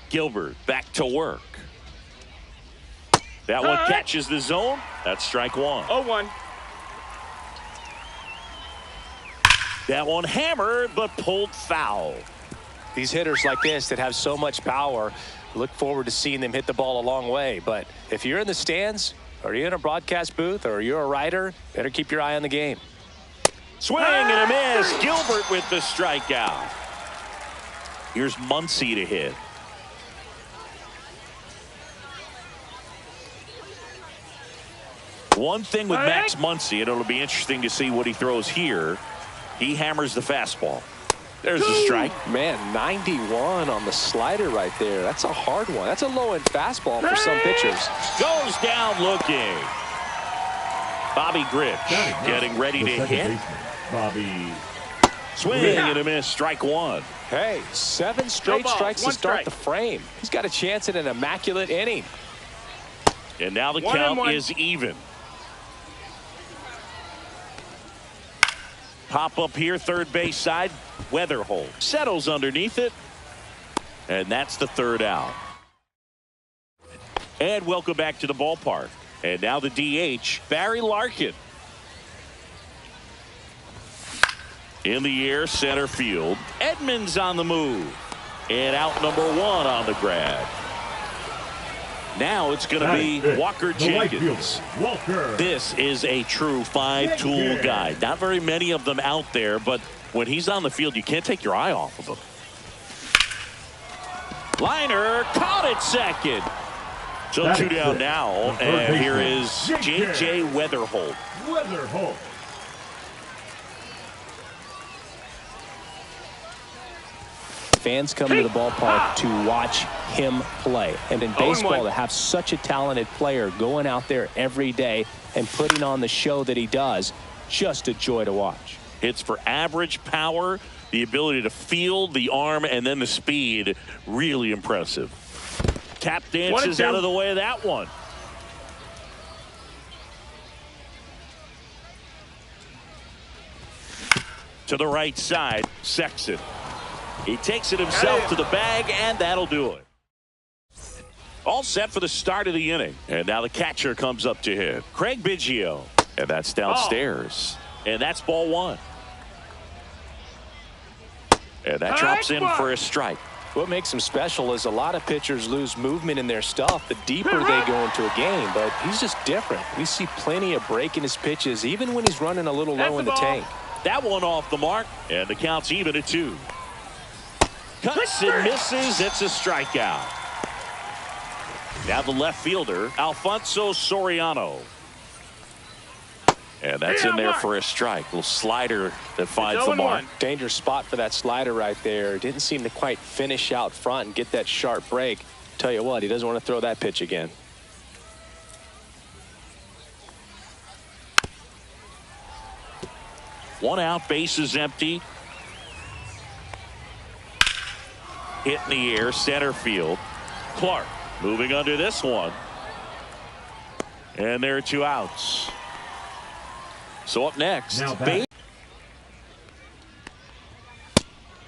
Gilbert back to work. That one catches the zone. That's strike one. 0-1. That one hammered but pulled foul. These hitters like this that have so much power, look forward to seeing them hit the ball a long way. But if you're in the stands, or you're in a broadcast booth, or you're a writer, better keep your eye on the game. Swing and a miss. Gilbert with the strikeout. Here's Muncy to hit. One thing with Max Muncy, and it'll be interesting to see what he throws here. He hammers the fastball. There's the strike. Man, 91 on the slider right there. That's a hard one. That's a low-end fastball for some pitchers. Goes down looking. Bobby Grich getting ready to hit. Bobby. Swing and a miss. Strike one. Hey, 7 straight strikes to start the frame. He's got a chance at an immaculate inning. And now the count is even. Pop up here, third base side. Weatherholt settles underneath it. And that's the third out. And welcome back to the ballpark. And now the DH, Barry Larkin. In the air, center field. Edmonds on the move. And out number 1 on the grab. Now it's going to be Walker Jenkins. Walker. This is a true 5-tool guy. Not very many of them out there, but when he's on the field, you can't take your eye off of him. Liner caught it second. So 2 down now, and here is J.J. Weatherholt. Fans come to the ballpark to watch him play. And in baseball, to have such a talented player going out there every day and putting on the show that he does, just a joy to watch. Hits for average power, the ability to field, the arm, and then the speed. Really impressive. Tap dances out of the way of that one. To the right side, Sexton. He takes it himself to the bag, and that'll do it. All set for the start of the inning. And now the catcher comes up to him. Craig Biggio. And that's downstairs. And that's ball 1. And that drops in for a strike. What makes him special is a lot of pitchers lose movement in their stuff the deeper they go into a game, but he's just different. We see plenty of break in his pitches, even when he's running a little low in the tank. That one off the mark, and the count's even at 2. Cuts and misses. It's a strikeout. Now the left fielder, Alfonso Soriano. And that's in there for a strike. Little slider that finds the mark. Dangerous spot for that slider right there. Didn't seem to quite finish out front and get that sharp break. Tell you what, he doesn't want to throw that pitch again. One out, base is empty. Hit in the air, center field. Clark moving under this one. And there are 2 outs. So up next, Well,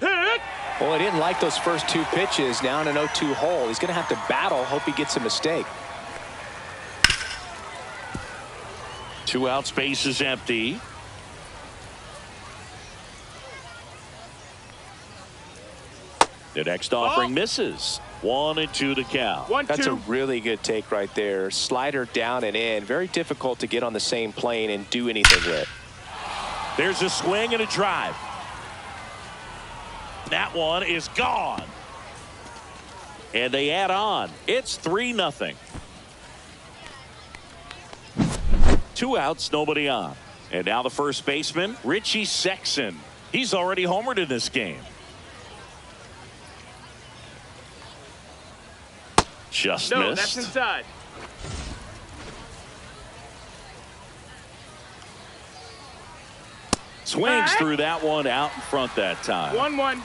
he didn't like those first 2 pitches. Now in an 0-2 hole. He's going to have to battle. Hope he gets a mistake. 2 outs, base is empty. The next offering misses. 1-2 to count. That's a really good take right there. Slider down and in. Very difficult to get on the same plane and do anything with. There's a swing and a drive. That one is gone. And they add on. It's 3-0. 2 outs, nobody on. And now the first baseman, Richie Sexson. He's already homered in this game. Just missed. No, that's inside. Swings through that one out in front that time. 1-1.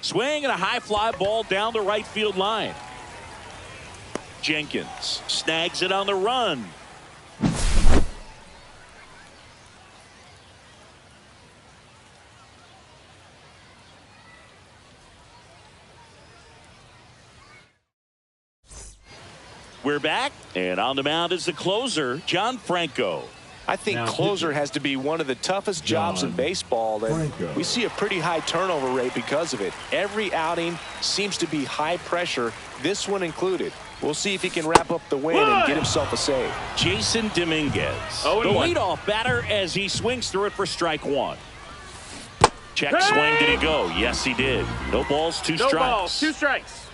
Swing and a high fly ball down the right field line. Jenkins snags it on the run. We're back, and on the mound is the closer, John Franco. I think closer has to be one of the toughest jobs in baseball, and we see a pretty high turnover rate because of it. Every outing seems to be high pressure, this one included. We'll see if he can wrap up the win and get himself a save. Jason Dominguez, the leadoff batter, as he swings through it for strike 1. Check swing, did he go? Yes, he did. No balls, 2 strikes. No balls, 2 strikes.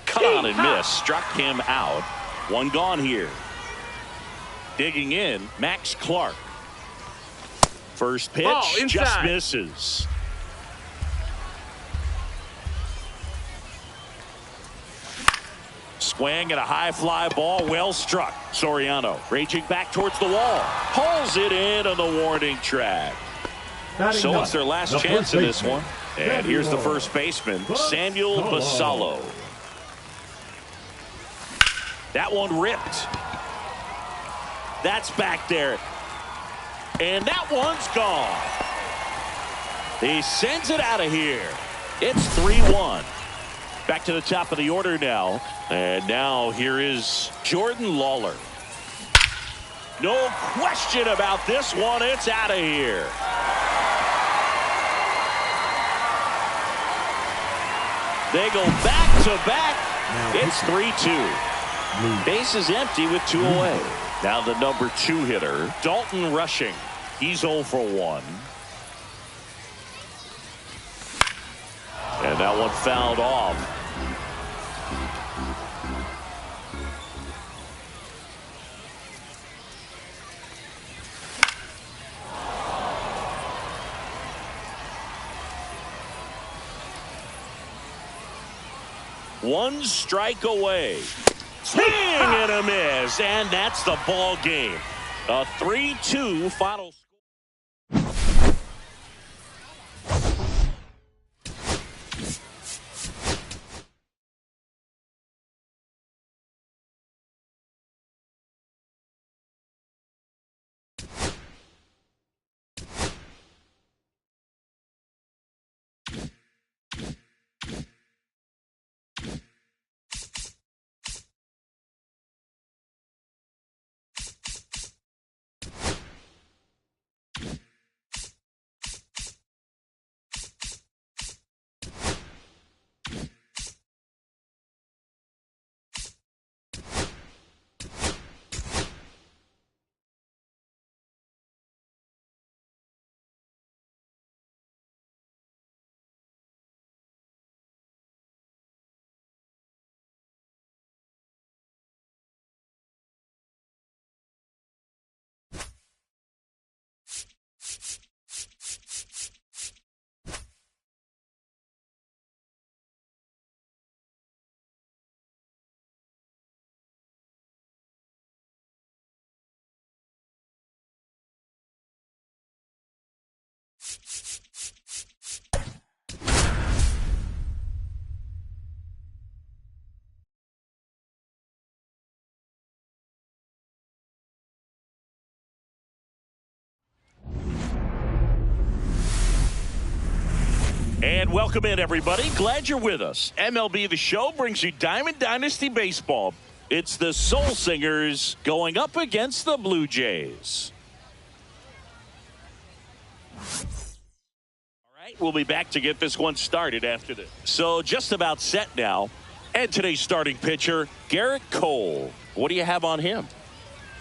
Cut on and miss, struck him out. 1 gone here. Digging in, Max Clark. First pitch just misses. Swing and a high fly ball, well struck. Soriano raging back towards the wall. Pulls it in on the warning track. So it's their last chance in this one. And here's the first baseman, Samuel Basallo. That one ripped. That's back there. And that one's gone. He sends it out of here. It's 3-1. Back to the top of the order now. And now here is Jordan Lawler. No question about this one. It's out of here. They go back to back. It's 3-2. Base is empty with 2 away. Now the number 2 hitter, Dalton Rushing. He's 0 for 1. And that one fouled off. One strike away. Swing and a miss, and that's the ball game. A 3-2 final score. And welcome in, everybody. Glad you're with us. MLB The Show brings you Diamond Dynasty Baseball. It's the Soul Singers going up against the Blue Jays. All right, we'll be back to get this one started after this. So just about set now. And today's starting pitcher, Garrett Cole. What do you have on him?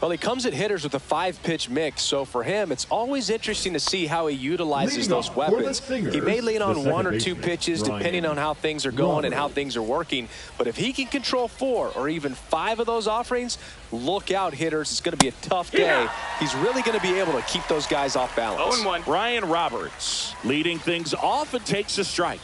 Well, he comes at hitters with a 5-pitch mix, so for him, it's always interesting to see how he utilizes those weapons. He may lean on 1 or 2 pitches depending on how things are going and how things are working, but if he can control 4 or even 5 of those offerings, look out, hitters. It's going to be a tough day. He's really going to be able to keep those guys off balance. 0-1. Ryan Roberts leading things off and takes a strike.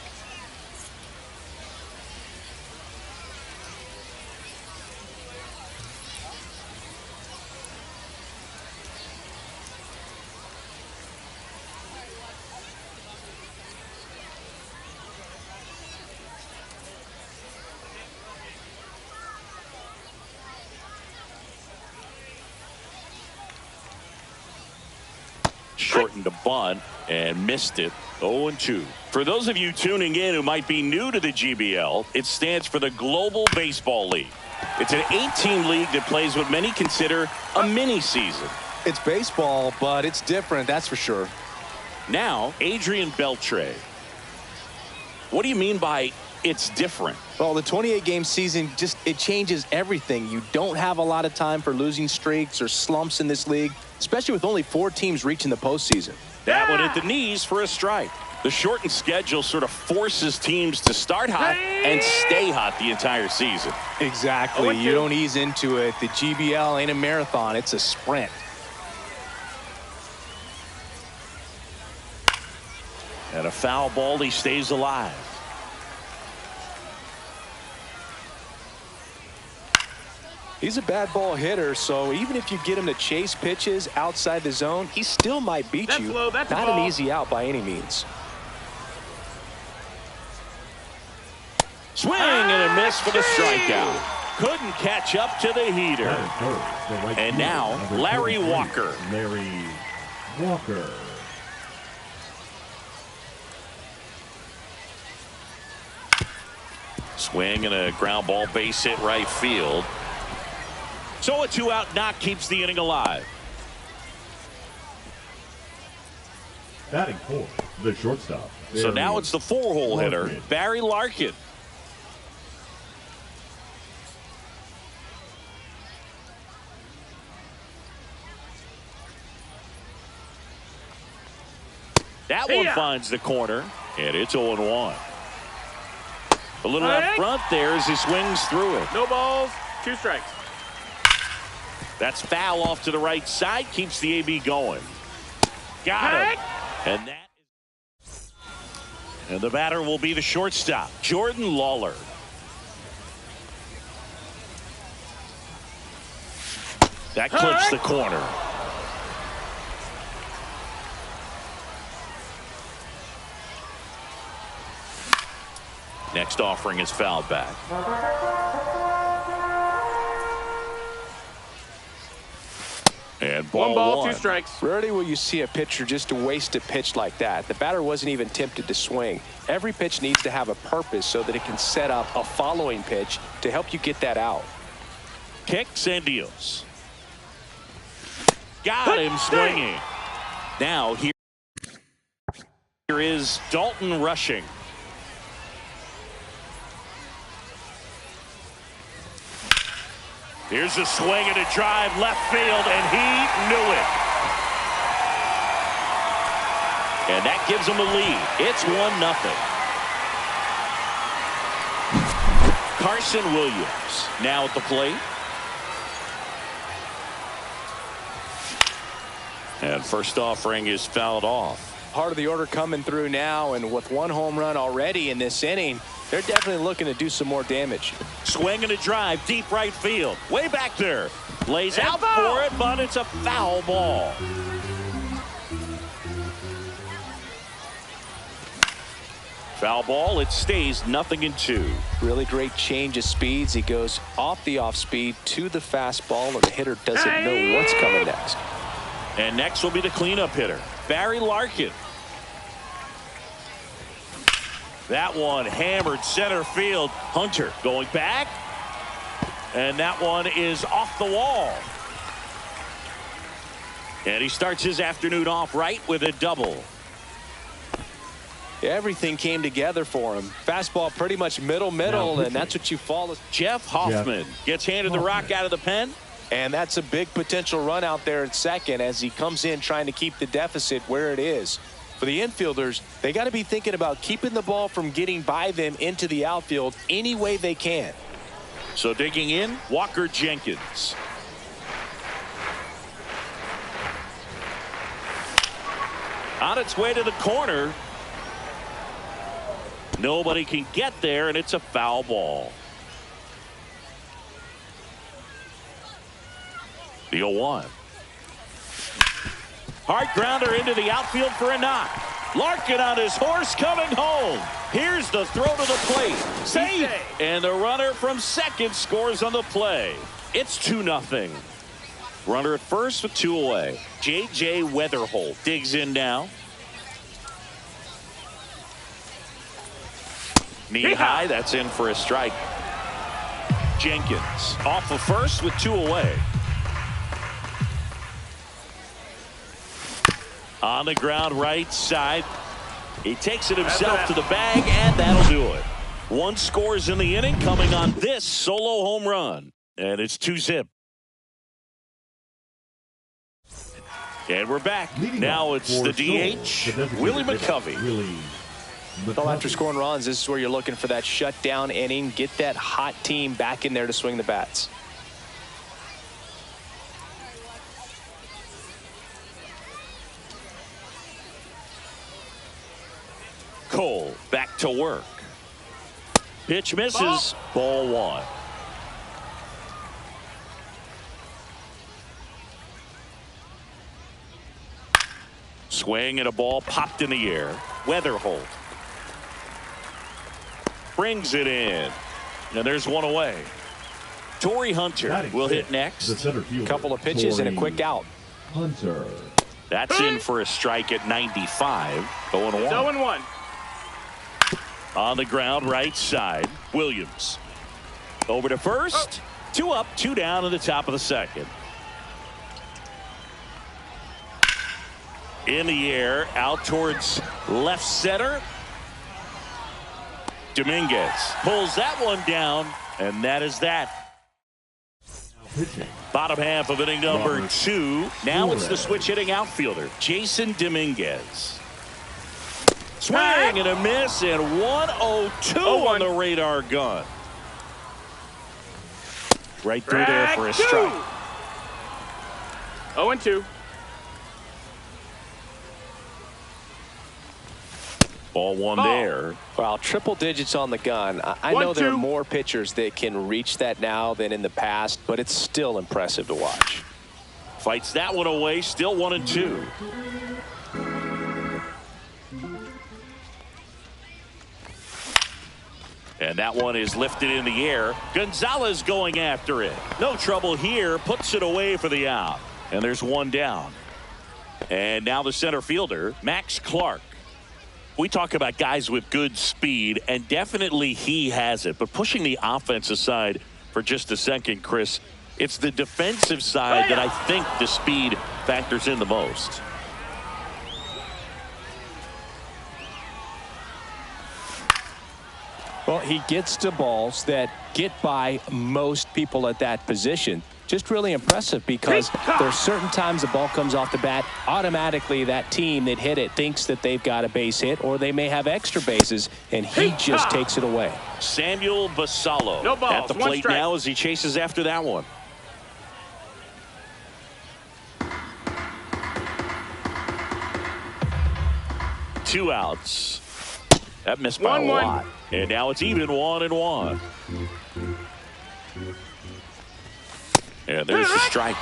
Shortened a bunt and missed it. 0-2. For those of you tuning in who might be new to the GBL, it stands for the Global Baseball League. It's an 8-team league that plays what many consider a mini season. It's baseball, but it's different, that's for sure. Now, Adrian Beltre. What do you mean by it's different? Well, the 28-game season, it changes everything. You don't have a lot of time for losing streaks or slumps in this league, especially with only 4 teams reaching the postseason. That one at the knees for a strike. The shortened schedule sort of forces teams to start hot and stay hot the entire season. Exactly. You don't ease into it. The GBL ain't a marathon. It's a sprint. And a foul ball, he stays alive. He's a bad ball hitter, so even if you get him to chase pitches outside the zone, he still might beat you. That's not an easy out by any means. Swing and a miss for the strikeout. Couldn't catch up to the heater. And now, Larry Walker. Larry Walker. Swing and a ground ball, base hit right field. So a 2-out knock keeps the inning alive. Batting fourth, the shortstop. So now it's the 4-hole hitter, Barry Larkin. That one finds the corner, and it's 0-1. A little out front there as he swings through it. No balls, 2 strikes. That's foul off to the right side, keeps the AB going. Got him. And the batter will be the shortstop, Jordan Lawler. That clips the corner. Next offering is fouled back. And ball 1 ball, 1. 2 strikes. Rarely will you see a pitcher just waste a pitch like that. The batter wasn't even tempted to swing. Every pitch needs to have a purpose so that it can set up a following pitch to help you get that out. Kicks and deals. Got him swinging. Now here is Dalton rushing. Here's a swing and a drive left field, and he knew it. And that gives him a lead. It's 1-0. Carson Williams now at the plate. And first offering is fouled off. Part of the order coming through now, and with 1 home run already in this inning, they're definitely looking to do some more damage. Swing and a drive, deep right field. Way back there. Lays out for it, but it's a foul ball. Foul ball, it stays 0-2. Really great change of speeds. He goes off the off speed to the fastball, and the hitter doesn't know what's coming next. And next will be the cleanup hitter, Barry Larkin. That one hammered center field. Hunter going back. And that one is off the wall. And he starts his afternoon off right with a double. Everything came together for him. Fastball pretty much middle, and that's what you follow. Jeff Hoffman gets handed the rock out of the pen. And that's a big potential run out there at second as he comes in trying to keep the deficit where it is. For the infielders, they got to be thinking about keeping the ball from getting by them into the outfield any way they can. So digging in, Walker Jenkins. On its way to the corner. Nobody can get there, and it's a foul ball. The 0-1. Hard grounder into the outfield for a knock. Larkin on his horse coming home. Here's the throw to the plate. Safe. And the runner from second scores on the play. It's 2-0. Runner at first with 2 away. J.J. Weatherholt digs in now. Knee high. That's in for a strike. Jenkins off of first with 2 away. On the ground right side. He takes it himself to the bag, and that'll do it. 1 scores in the inning coming on this solo home run. And it's 2-0. And we're back. Now it's the DH, Willie McCovey. Well, after scoring runs, this is where you're looking for that shutdown inning. Get that hot team back in there to swing the bats. Cole back to work. Pitch misses. Ball 1. Swing and a ball popped in the air. Weatherholt brings it in, and there's 1 away. Torrey Hunter will hit next. Couple of pitches and a quick out. Hunter. That's in for a strike at 95. 0-1. 0-1. On the ground, right side. Williams. Over to first. 2 up, 2 down in the top of the second. In the air, out towards left center. Dominguez pulls that one down, and that is that. Pitching. Bottom half of inning number Robert 2. Now it's the Suarez. switch hitting outfielder, Jason Dominguez. Swing and a miss, and 102 on the radar gun. Right through there for a strike. 0-2. Ball one there. Well, triple digits on the gun. I know there are more pitchers that can reach that now than in the past, but it's still impressive to watch. Fights that one away, still 1-2. And that one is lifted in the air. Gonzalez going after it. No trouble here. Puts it away for the out. And there's one down. And now the center fielder, Max Clark. We talk about guys with good speed, and definitely he has it. But pushing the offense aside for just a second, Chris, it's the defensive side that I think the speed factors in the most. Well, he gets to balls that get by most people at that position. Just really impressive because there's certain times the ball comes off the bat, automatically that team that hit it thinks that they've got a base hit, or they may have extra bases, and he just takes it away. Samuel Basallo No balls, at the one plate strike. now as he chases after that one. Two outs. That missed by a 1-1. lot. And now it's even 1-1. And there's the strike.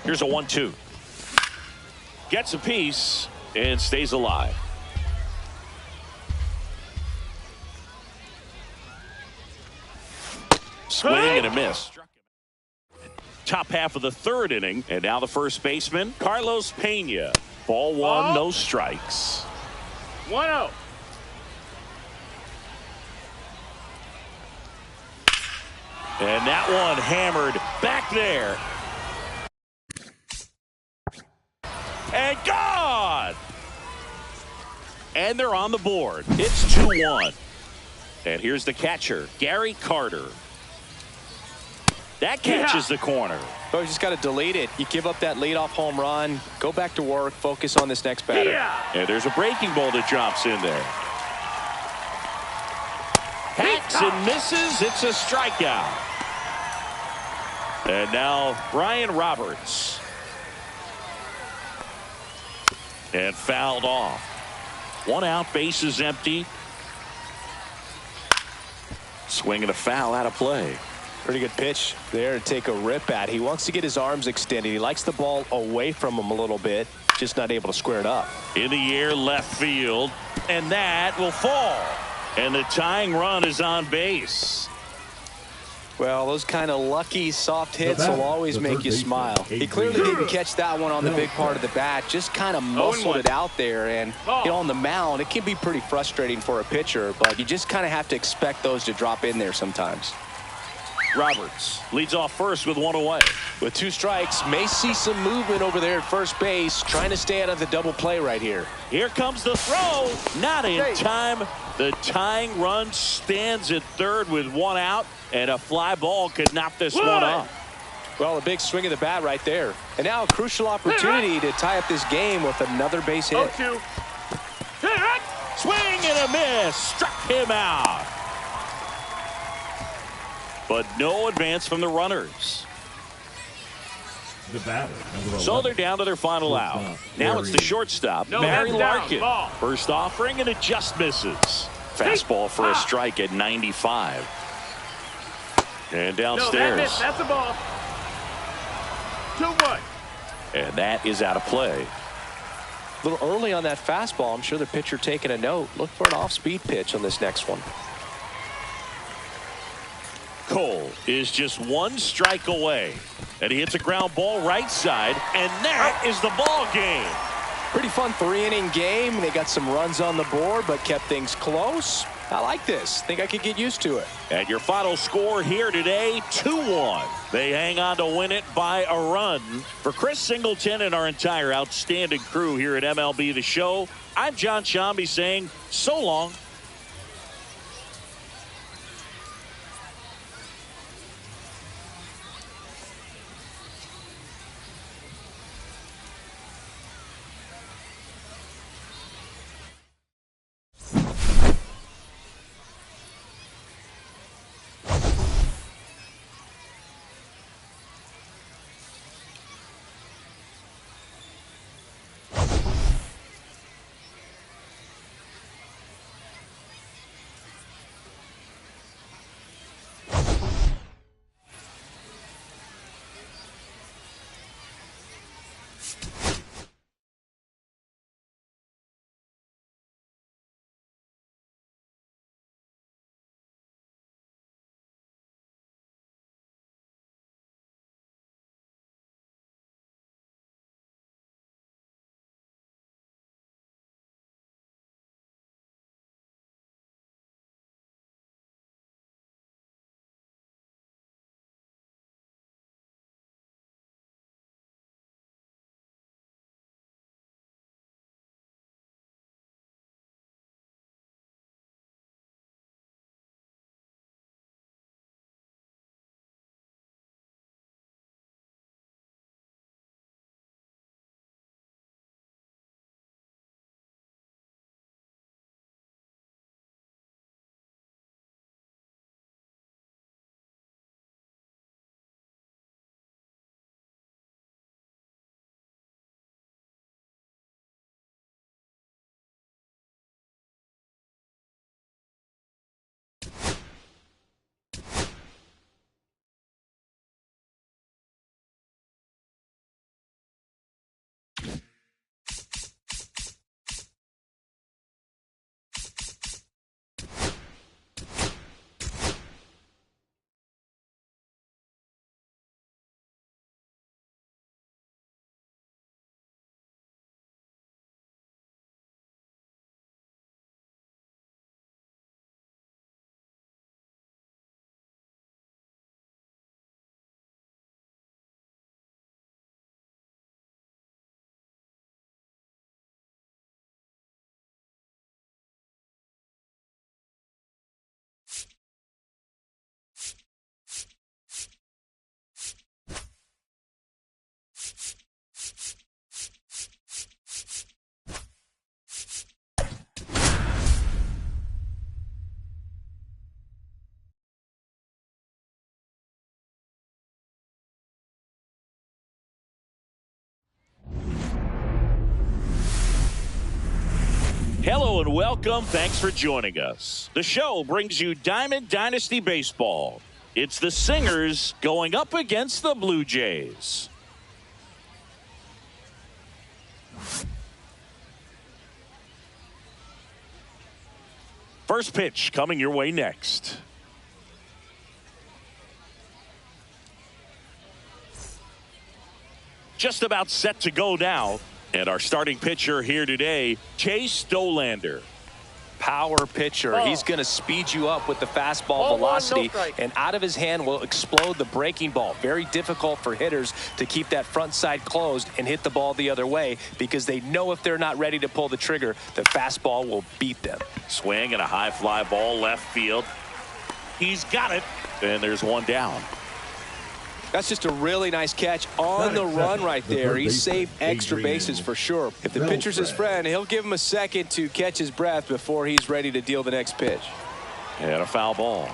Here's a 1-2. Gets a piece and stays alive. Swing and a miss. Top half of the third inning, and now the first baseman, Carlos Pena. Ball one, no strikes. 1-0. And that one hammered back there. And gone! And they're on the board. It's 2-1. And here's the catcher, Gary Carter. That catches the corner. Oh, you just got to delete it. You give up that leadoff home run, go back to work, focus on this next batter. And there's a breaking ball that drops in there. Hacks and misses. It's a strikeout. And now Brian Roberts. And fouled off. One out, bases empty. Swing and a foul out of play. Pretty good pitch there to take a rip at. He wants to get his arms extended. He likes the ball away from him a little bit, just not able to square it up. In the air, left field, and that will fall. And the tying run is on base. Well, those kind of lucky soft hits batter, will always the make third you baseman, smile. He clearly didn't catch that one on the big part of the bat, just kind of muscled it out there. And you know, on the mound, it can be pretty frustrating for a pitcher, but you just kind of have to expect those to drop in there sometimes. Roberts leads off first with one away. With 2 strikes, may see some movement over there at first base, trying to stay out of the double play right here. Here comes the throw. Not in time. The tying run stands at third with one out, and a fly ball could knock this one up. Well, a big swing of the bat right there. And now a crucial opportunity to tie up this game with another base hit. 0-2. Swing and a miss. Struck him out. But no advance from the runners. The batter, number So 11. they're down to their final out. Now it's the shortstop, No, Barry that's down. Larkin. Ball. First offering, and it just misses. Fastball for a strike at 95. And No, that downstairs. missed. That's a ball. 2-1. And that is out of play. A little early on that fastball. I'm sure the pitcher taking a note. Look for an off-speed pitch on this next one. Cole is just one strike away. And he hits a ground ball right side, and that is the ball game. Pretty fun 3-inning game. They got some runs on the board, but kept things close. I like this. Think I could get used to it. And your final score here today, 2-1. They hang on to win it by a run. For Chris Singleton and our entire outstanding crew here at MLB The Show, I'm John Sciambi saying so long. Hello and welcome. Thanks for joining us. The show brings you Diamond Dynasty Baseball. It's the Singers going up against the Blue Jays. First pitch coming your way next. Just about set to go now. And our starting pitcher here today, Chase Dollander. Power pitcher. He's going to speed you up with the fastball velocity, and out of his hand will explode the breaking ball. Very difficult for hitters to keep that front side closed and hit the ball the other way, because they know if they're not ready to pull the trigger, the fastball will beat them. Swing and a high fly ball left field. He's got it, and there's one down. That's just a really nice catch on the run right there. He saved extra bases for sure. If the pitcher's his friend, he'll give him a second to catch his breath before he's ready to deal the next pitch. And a foul ball.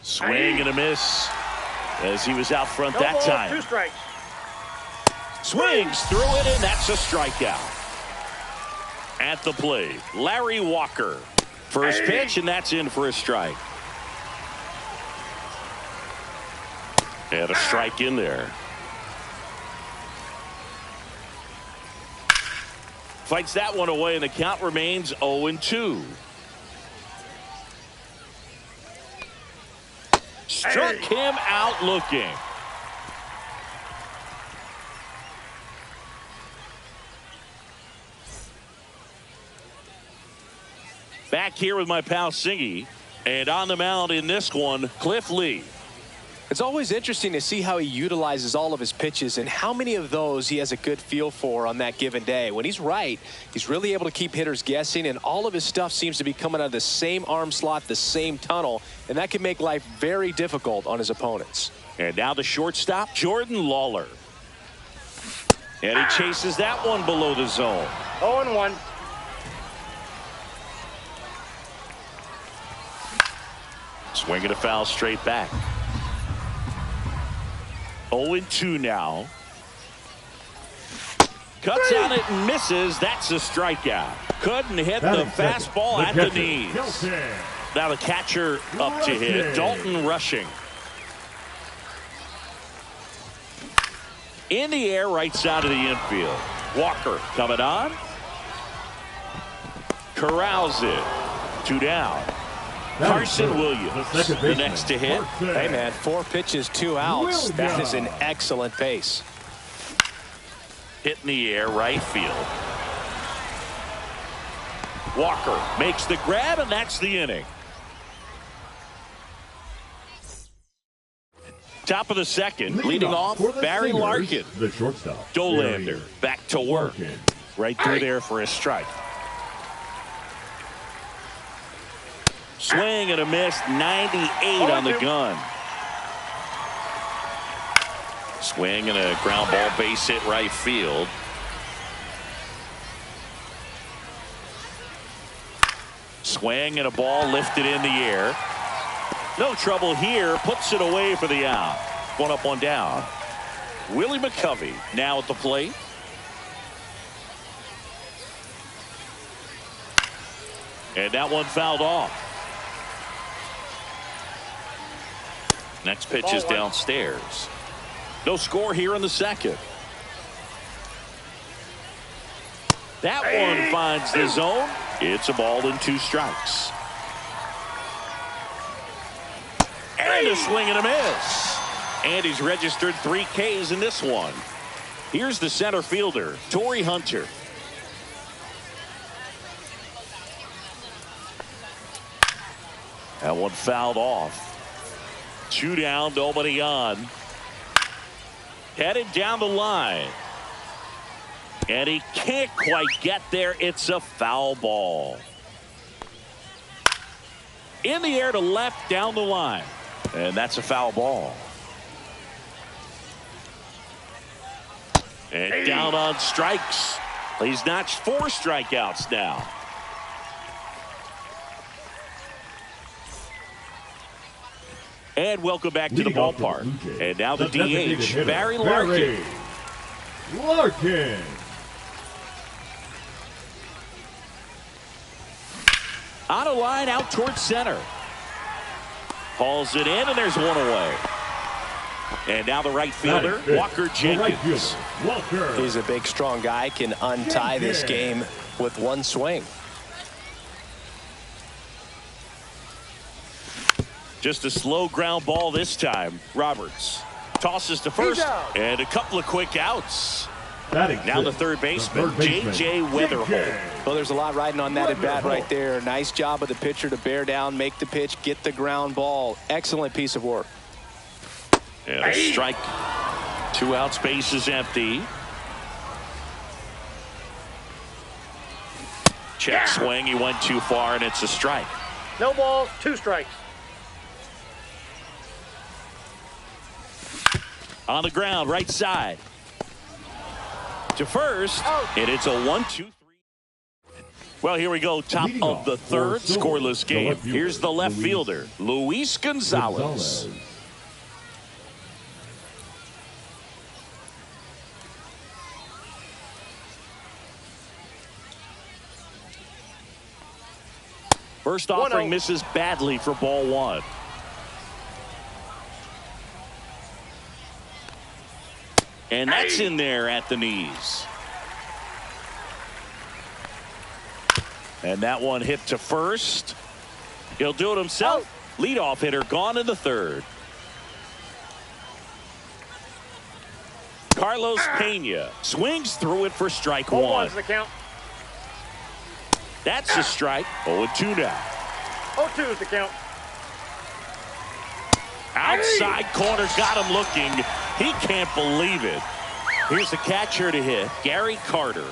Swing and a miss as he was out front that time. 2 strikes. Swings through it, and that's a strikeout. At the plate, Larry Walker. First pitch, and that's in for a strike. And a strike in there. Fights that one away, and the count remains 0-2. Struck him out looking. Back here with my pal Singy. And on the mound in this one, Cliff Lee. It's always interesting to see how he utilizes all of his pitches and how many of those he has a good feel for on that given day. When he's right, he's really able to keep hitters guessing, and all of his stuff seems to be coming out of the same arm slot, the same tunnel, and that can make life very difficult on his opponents. And now the shortstop, Jordan Lawler. And he chases that one below the zone. 0-1. Swinging a foul straight back. 0-2 now. Cuts on it and misses. That's a strikeout. Couldn't hit the fastball at the knees. Now the catcher up to hit. Dalton Rushing. In the air, right side of the infield. Walker coming on. Corrals it. 2 down. Carson Williams, the next to hit. Hey, man, 4 pitches, 2 outs. That is an excellent pace. Hit in the air, right field. Walker makes the grab, and that's the inning. Top of the second, leading off, Barry Larkin. The shortstop. Dolander back to work. Right through there for a strike. Swing and a miss, 98 on the gun. Swing and a ground ball, base hit right field. Swing and a ball lifted in the air. No trouble here, puts it away for the out. 1 up, 1 down. Willie McCovey now at the plate. And that one fouled off. Next pitch is downstairs. No score here in the second. That one finds the zone. It's a ball and 2 strikes. And a swing and a miss. And he's registered 3 Ks in this one. Here's the center fielder, Torrey Hunter. That one fouled off. 2 down, nobody on. Headed down the line. And he can't quite get there. It's a foul ball. In the air to left down the line. And that's a foul ball. And down on strikes. He's notched 4 strikeouts now. And welcome back to the ballpark. And now the DH, Barry Larkin. On a line out towards center. Hauls it in, and there's 1 away. And now the right fielder, Walker Jenkins. He's a big, strong guy, can untie this game with 1 swing. Just a slow ground ball this time. Roberts tosses to first, and a couple of quick outs. Now the third baseman, J.J. Weatherholt. Well, there's a lot riding on that at bat right there. Nice job of the pitcher to bear down, make the pitch, get the ground ball. Excellent piece of work. And a strike. 2 outs, base is empty. Check swing, he went too far, and it's a strike. No balls, 2 strikes. On the ground, right side. To first, and it's a 1-2-3. Well, here we go. Top of the third, scoreless game. Here's the left fielder, Luis Gonzalez. First offering misses badly for ball 1. And that's in there at the knees. And that one hit to first. He'll do it himself. Leadoff hitter gone in the third. Carlos Pena swings through it for strike one. 0-1's the count. That's a strike. 0-2 now. 0-2's the count. Outside corner, got him looking. He can't believe it. Here's the catcher to hit, Gary Carter.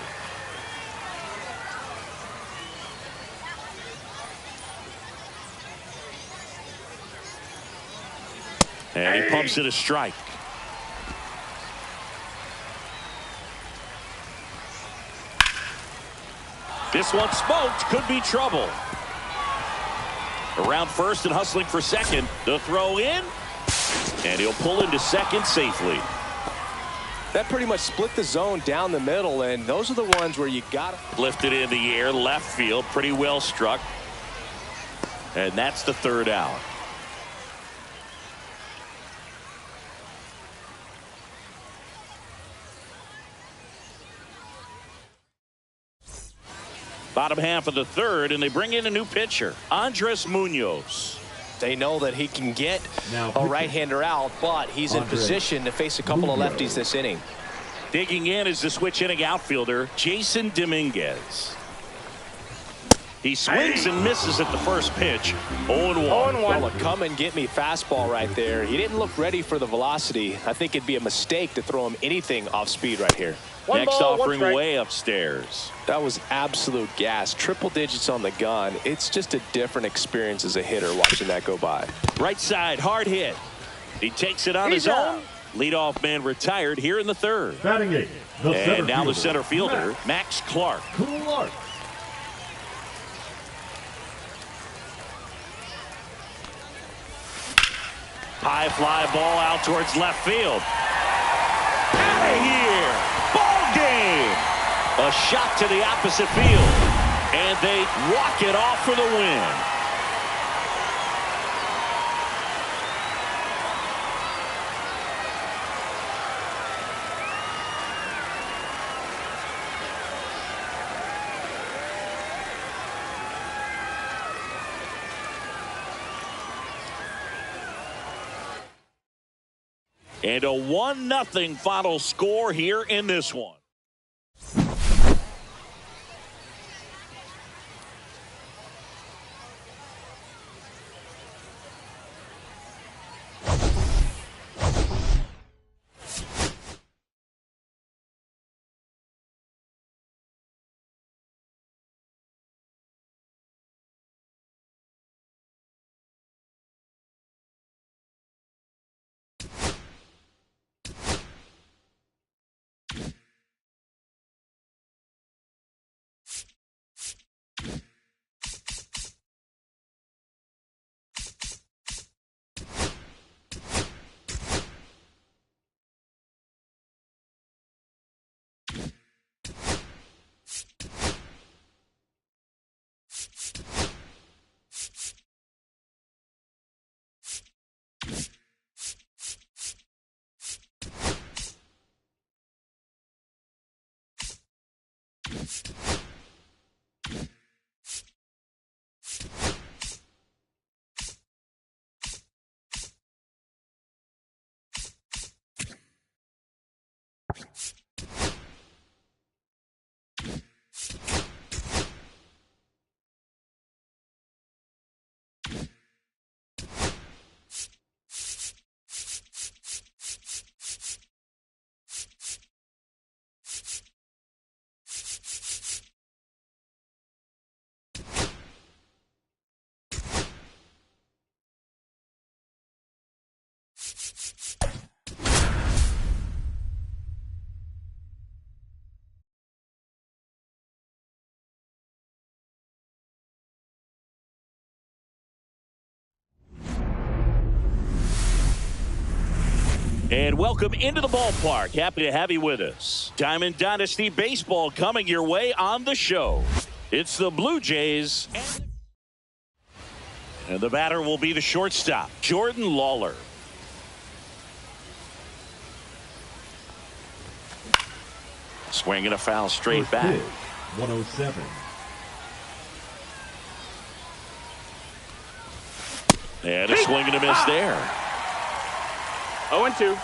And he pumps it a strike. This one smoked, could be trouble. Around first and hustling for second. The throw in, and he'll pull into second safely. That pretty much split the zone down the middle, and those are the ones where you got to Lifted in the air, left field, pretty well struck. And that's the third out. Bottom half of the third, and they bring in a new pitcher, Andres Munoz. They know that he can get Now a right-hander out, but he's in Andres position to face a couple of Munoz. lefties this inning. Digging in is the switch-hitting outfielder, Jason Dominguez. He swings and misses at the first pitch. 0-1. 0-1. Well, a come-and-get-me fastball right there. He didn't look ready for the velocity. I think it'd be a mistake to throw him anything off speed right here. Next ball, offering strike. way upstairs. That was absolute gas. Triple digits on the gun. It's just a different experience as a hitter watching that go by. Right side, hard hit. He takes it on He's his out. own. Leadoff man retired here in the third. Batting eighth, the And now the center fielder, fielder, Max Clark. Clark. High fly ball out towards left field. Out of here. Ball game. A shot to the opposite field. And they walk it off for the win. And a 1-0 final score here in this one. And welcome into the ballpark. Happy to have you with us. Diamond Dynasty Baseball coming your way on the show. It's the Blue Jays. And the batter will be the shortstop, Jordan Lawler. Swinging a foul straight First back. pitch, 107. And a swing and a miss there. 0-2.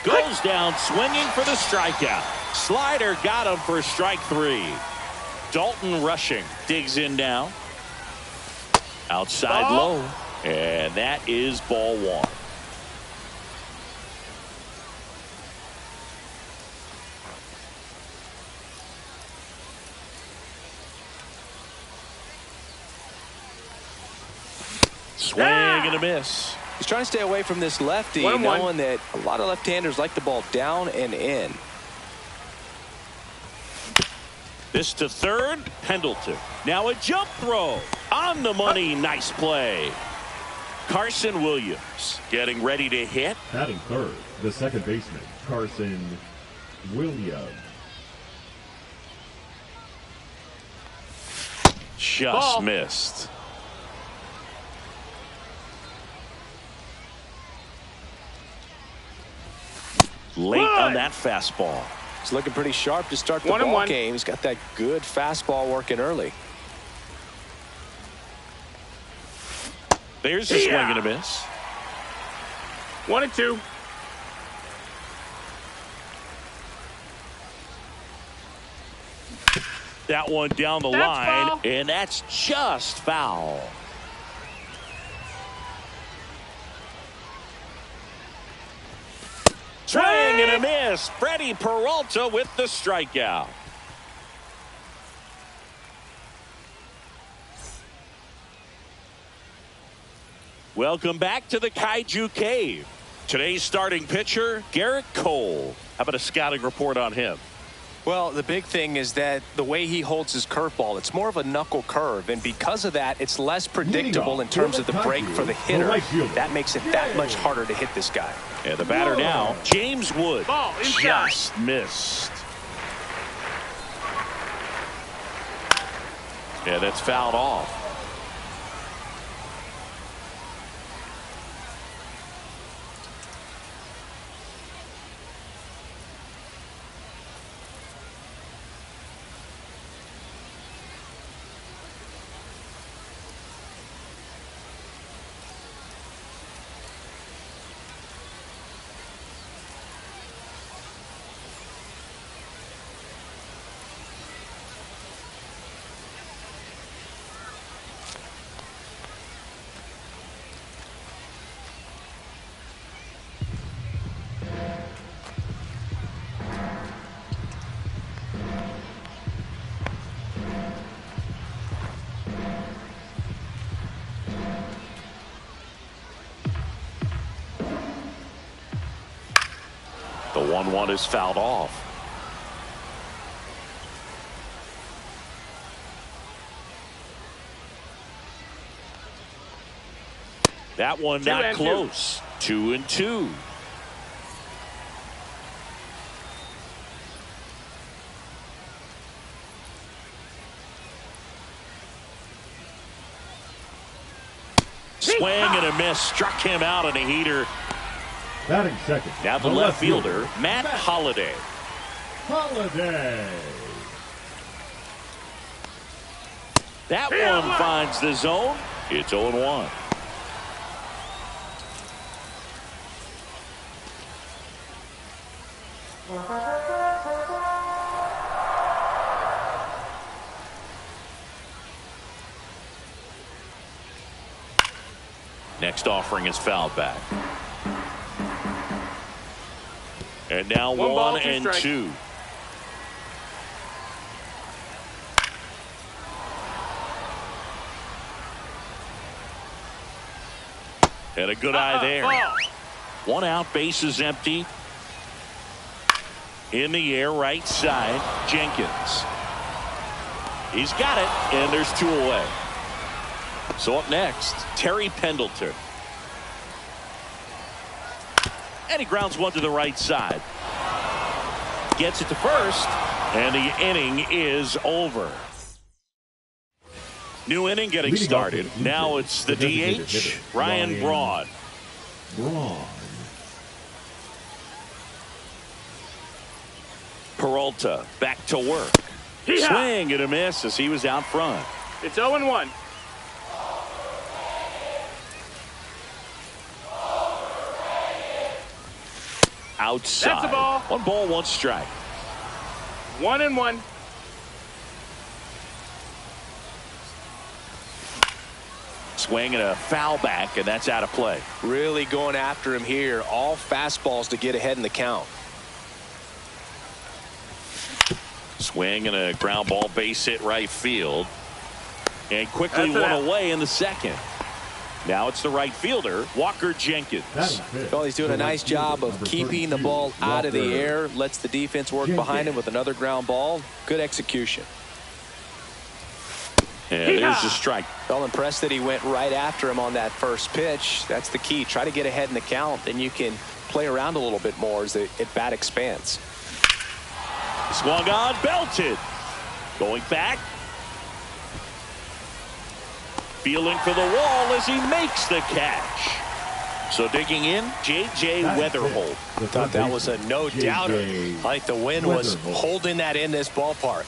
Goes down swinging for the strikeout. Slider got him for strike 3. Dalton rushing. Digs in now. Outside low. And that is ball 1. Swing and a miss. He's trying to stay away from this lefty, 1-1. knowing that a lot of left-handers like the ball down and in. This to third. Pendleton. Now a jump throw. On the money. Nice play. Carson Williams getting ready to hit. Batting third, the second baseman, Carson Williams. Just Ball. missed. Late on that fastball. He's looking pretty sharp to start the ball 1-1. game. He's got that good fastball working early. There's a swing and a miss. 1-2. That one down the That's line, foul. and that's just foul. Swing and a miss. Freddie Peralta with the strikeout. Welcome back to the Kaiju Cave. Today's starting pitcher, Garrett Cole. How about a scouting report on him? Well, the big thing is that the way he holds his curveball, it's more of a knuckle curve, and because of that, it's less predictable in terms of the break for the hitter. That makes it that much harder to hit this guy. And the batter now, James Wood. Ball inside. Just missed. Yeah, that's fouled off. The 1-1 is fouled off. That one not close. 2-2. Swing and a miss. Struck him out on a heater. Batting second, Now the left fielder, Matt Holliday. Holliday. That one finds the zone. It's 0-1. Next offering is fouled back. And now 1 and 2. And a good eye there. 1 out, base is empty. In the air, right side, Jenkins. He's got it, and there's 2 away. So up next, Terry Pendleton. And he grounds 1 to the right side. Gets it to first, and the inning is over. New inning getting started. Now it's the DH, Ryan Braun. Peralta back to work. Swing and a miss as he was out front. It's 0-1. Outside. That's a ball. 1 ball, 1 strike. 1-1. Swing and a foul back, and that's out of play. Really going after him here. All fastballs to get ahead in the count. Swing and a ground ball, base hit right field. And quickly That's one away in the second. Now it's the right fielder, Walker Jenkins. Well, he's doing a nice job of keeping the ball out of the air. Lets the defense work behind him with another ground ball. Good execution. And there's the strike. Well, impressed that he went right after him on that first pitch. That's the key. Try to get ahead in the count. Then you can play around a little bit more as the at-bat expands. Swung on, belted. Going back. Feeling for the wall as he makes the catch. So digging in, J.J. Weatherholt. Thought that was a no-doubter. Like the wind was holding that in this ballpark.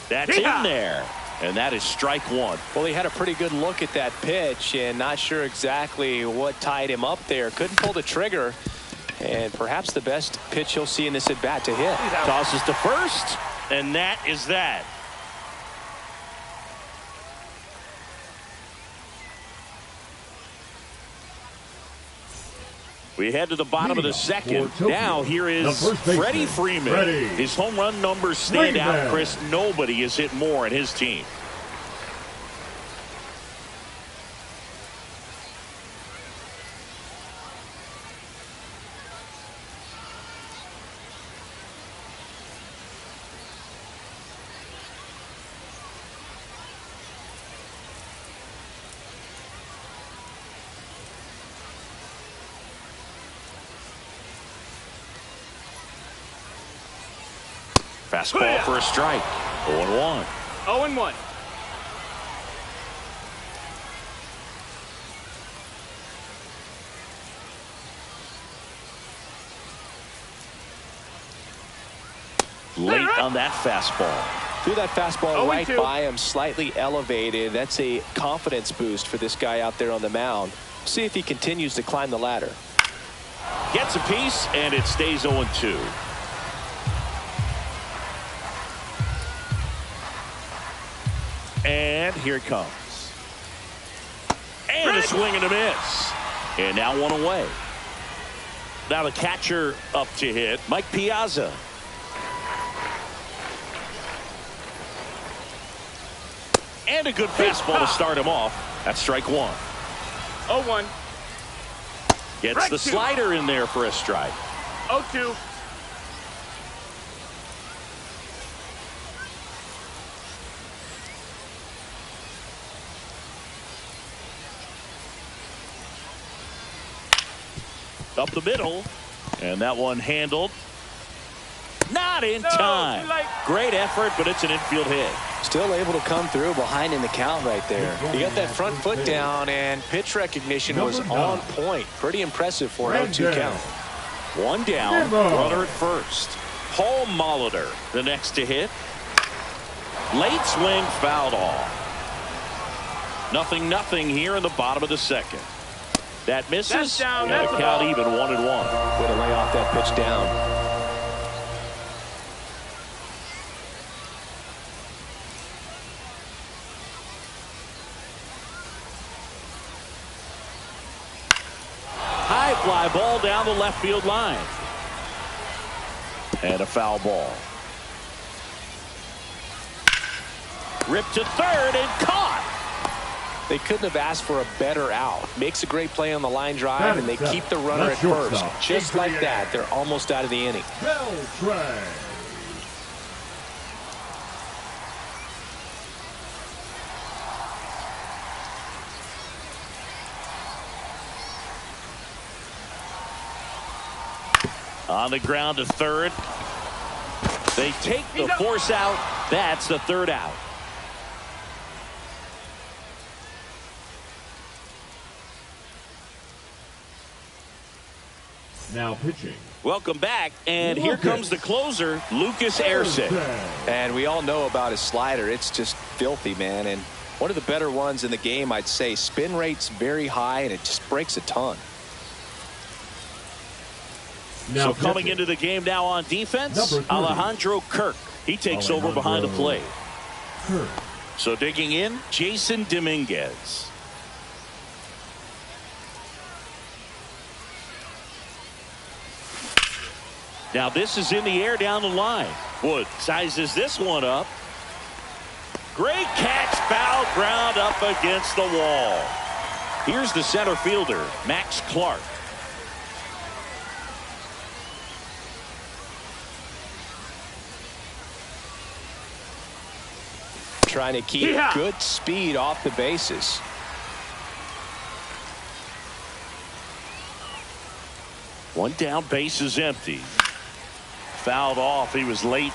That's in there. And that is strike 1. Well, he had a pretty good look at that pitch and not sure exactly what tied him up there. Couldn't pull the trigger. And perhaps the best pitch he'll see in this at-bat to hit. Tosses to first. And that is that. We head to the bottom of the second. Now here is Freddie Freeman. His home run numbers stand out, Chris. Nobody has hit more in his team. Fastball for a strike. 0-1. 0-1. Late on that fastball. Threw that fastball right 0-2. by him, slightly elevated. That's a confidence boost for this guy out there on the mound. See if he continues to climb the ladder. Gets a piece, and it stays 0-2. And here it comes. And a swing and a miss. And now one away. Now the catcher up to hit, Mike Piazza. And a good fastball to start him off. That's strike 1. 0-1. Gets the slider in there for a strike. 0-2. Up the middle, and that one handled. Not in time. Great effort, but it's an infield hit. Still able to come through behind in the count right there. He got that front foot down, and pitch recognition was on point. Pretty impressive for an 0-2 count. One down, runner at first. Paul Molitor, the next to hit. Late swing, fouled off. 0-0 here in the bottom of the second. That misses. That's down. And That's the count even 1-1. Way to lay off that pitch down. High fly ball down the left field line. And a foul ball. Ripped to third and caught. They couldn't have asked for a better out. Makes a great play on the line drive, and they keep the runner at first. Just like that, they're almost out of the inning. On the ground to third. They take the force out. That's the third out. Now pitching. Welcome back, and here comes the closer, Lucas Erceg. And we all know about his slider. It's just filthy, man. And one of the better ones in the game, I'd say. Spin rate's very high, and it just breaks a ton. Now so coming into the game now on defense, Alejandro Kirk. He takes over behind the plate. Kirk. So digging in, Jason Dominguez. Now this is in the air down the line. Wood sizes this one up. Great catch, foul ground up against the wall. Here's the center fielder, Max Clark. Trying to keep good speed off the bases. One down, base is empty. Fouled off. He was late.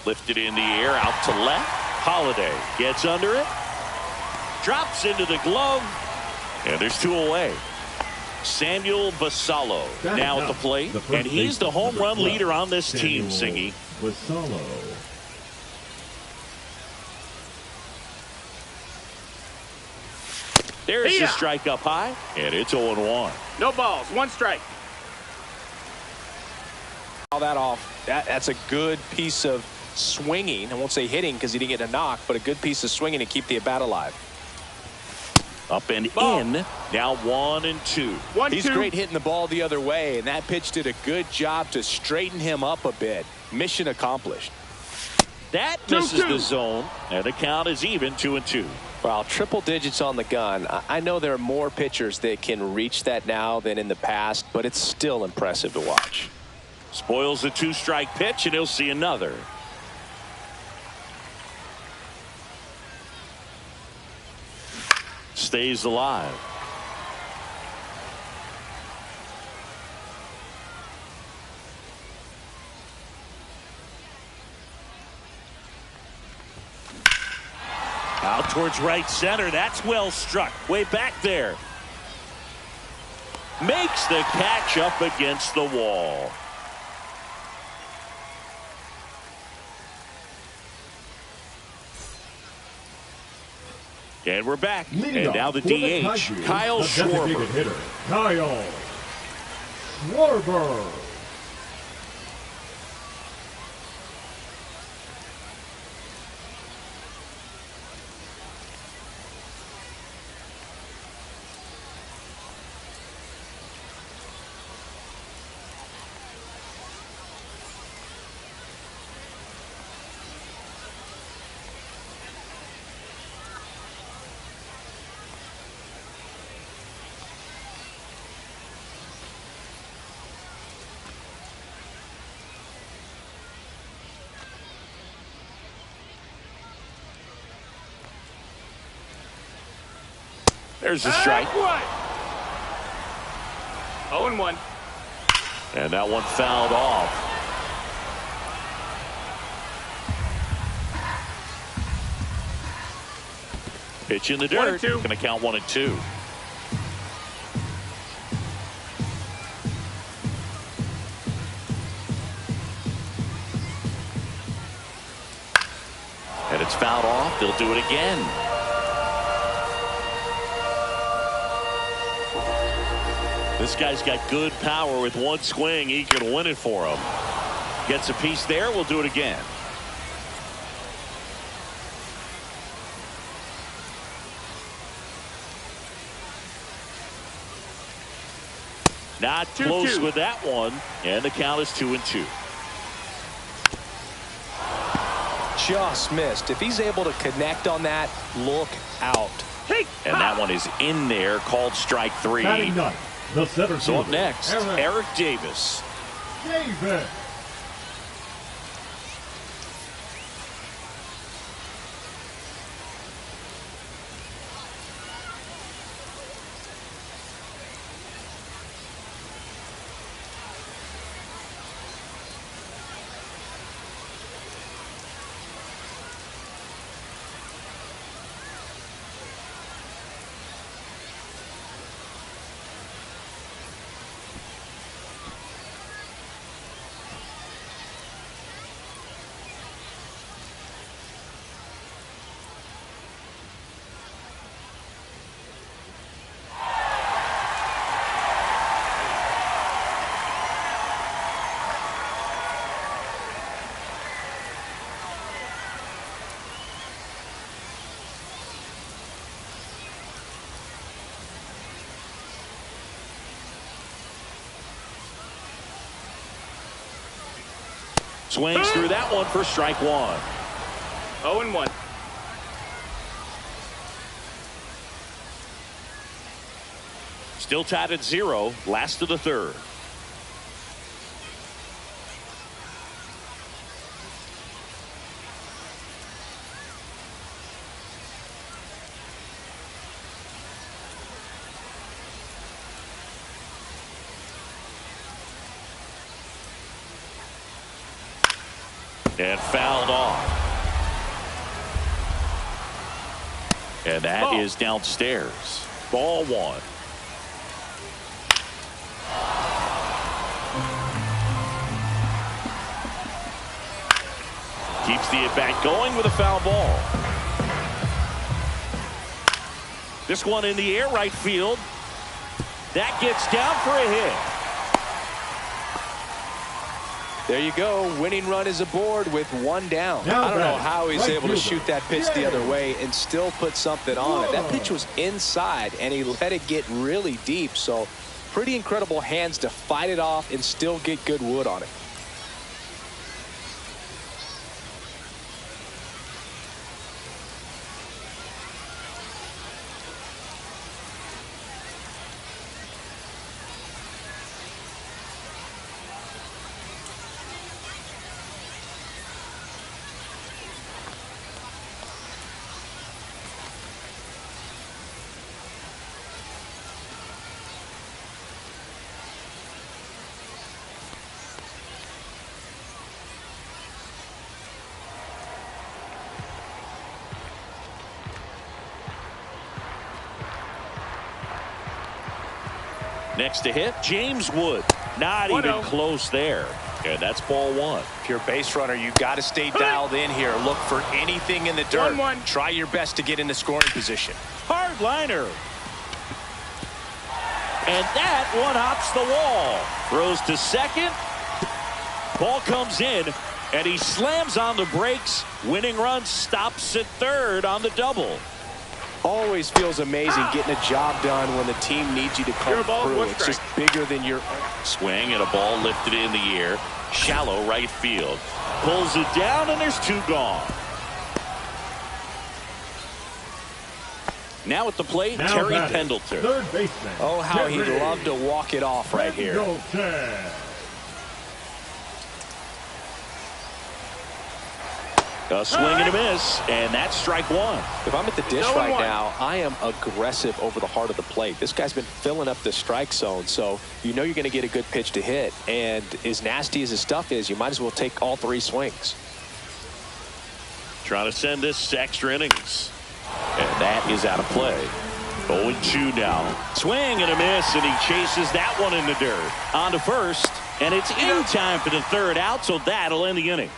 Lifted in the air, out to left. Holiday gets under it. Drops into the glove. And there's two away. Samuel Basallo now at the plate. And he's the home run leader on this team, Singy. Basallo. There's the strike up high, and it's 0-1. No balls, one strike. All that off. That's a good piece of swinging. I won't say hitting because he didn't get a knock, but a good piece of swinging to keep the at-bat alive. Up and in. Now 1-2. He's great hitting the ball the other way, and that pitch did a good job to straighten him up a bit. Mission accomplished. That misses the zone, and the count is even 2-2. Well, triple digits on the gun. I know there are more pitchers that can reach that now than in the past, but it's still impressive to watch. Spoils the two-strike pitch, and he'll see another. Stays alive. Out towards right center. That's well struck. Way back there. Makes the catch up against the wall. And we're back. And now the DH, Kyle Schwarber. Hitter, Kyle Schwarber. There's the strike. 0-1. And that one fouled off. Pitch in the dirt. Going to count 1-2. And it's fouled off. They'll do it again. This guy's got good power. With one swing, he can win it for him. Gets a piece there. We'll do it again. Not close with that one. And the count is 2-2. Just missed. If he's able to connect on that, look out. And that one is in there, called strike 3. The center so up next, Eric Davis. Swings through that one for strike one. 0-1. Still tied at 0, last of the third. And fouled off. And that is downstairs. Ball one. Keeps the at-bat going with a foul ball. This one in the air, right field. That gets down for a hit. There you go. Winning run is aboard with one down. Now I don't know batting, how he's right able to fielder, shoot that pitch the other way and still put something on it. That pitch was inside, and he let it get really deep. So pretty incredible hands to fight it off and still get good wood on it. Next to hit, James Wood. Not even close there. And that's ball one. If you're a base runner, you got to stay dialed in here. Look for anything in the dirt. 1-1. Try your best to get in the scoring position. Hard liner. And that one hops the wall. Throws to second. Ball comes in, and he slams on the brakes. Winning run stops at third on the double. Always feels amazing getting a job done when the team needs you to come through. It's just bigger than your swing, and a ball lifted in the air. Shallow right field. Pulls it down, and there's two gone. Now at the plate, Now Terry batting, Pendleton. Third baseman. Oh, how Terry he'd love to walk it off right here. Pendleton. A swing and a miss, and that's strike one. If I'm at the dish right now, I am aggressive over the heart of the plate. This guy's been filling up the strike zone, so you know you're going to get a good pitch to hit. And as nasty as his stuff is, you might as well take all three swings. Trying to send this to extra innings. And that is out of play. 0-2 now. Swing and a miss, and he chases that one in the dirt. On to first, and it's in time for the third out, so that'll end the inning.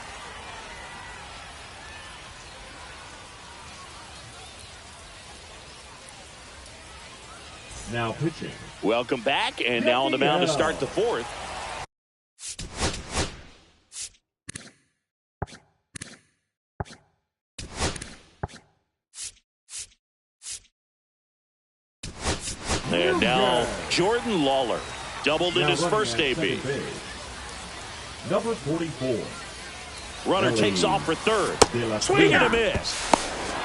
Now pitching. Welcome back, and now on the mound to start the fourth. And now Jordan Lawler doubled in his first AB. Number 44. Runner takes off for third. Swing and a miss.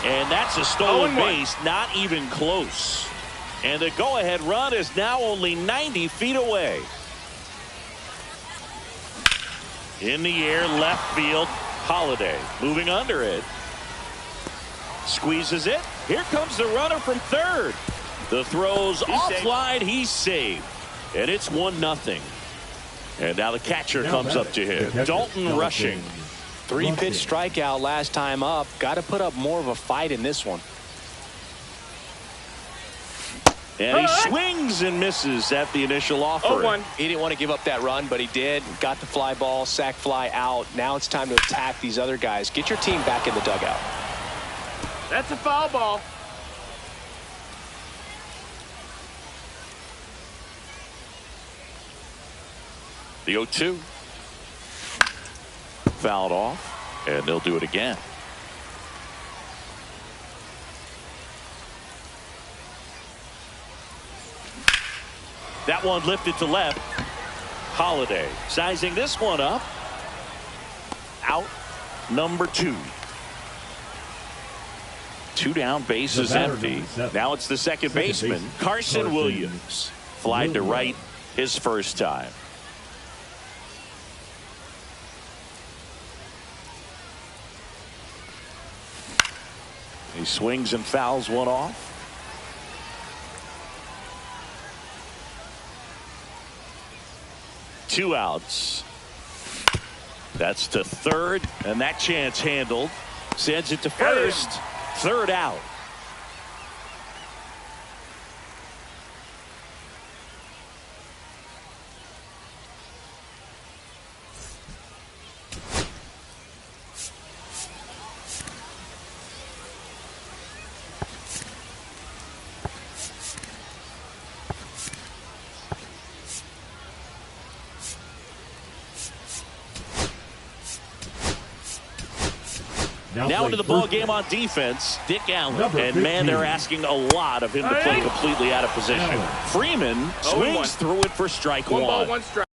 And that's a stolen base, not even close. And the go-ahead run is now only 90 feet away. In the air, left field, Holiday moving under it. Squeezes it. Here comes the runner from third. The throw's offline. He's saved. And it's 1-0. And now the catcher comes up to him. Dalton Rushing. 3-pitch strikeout last time up. Got to put up more of a fight in this one. And he swings and misses at the initial offer. He didn't want to give up that run, but he did. Got the fly ball, sac fly out. Now it's time to attack these other guys. Get your team back in the dugout. That's a foul ball. The 0-2. Fouled off, and they'll do it again. That one lifted to left. Holiday sizing this one up. number 2. 2 down, bases empty. Now it's the second baseman, Carson Williams. Flied to right his first time. He swings and fouls one off. Two outs. That's to third, and that chance handled. Sends it to first. Third out. Now into the ball game on defense, Dick Allen. And man, they're asking a lot of him to play completely out of position. Freeman swings through it for strike one. 1 ball, 1 strike.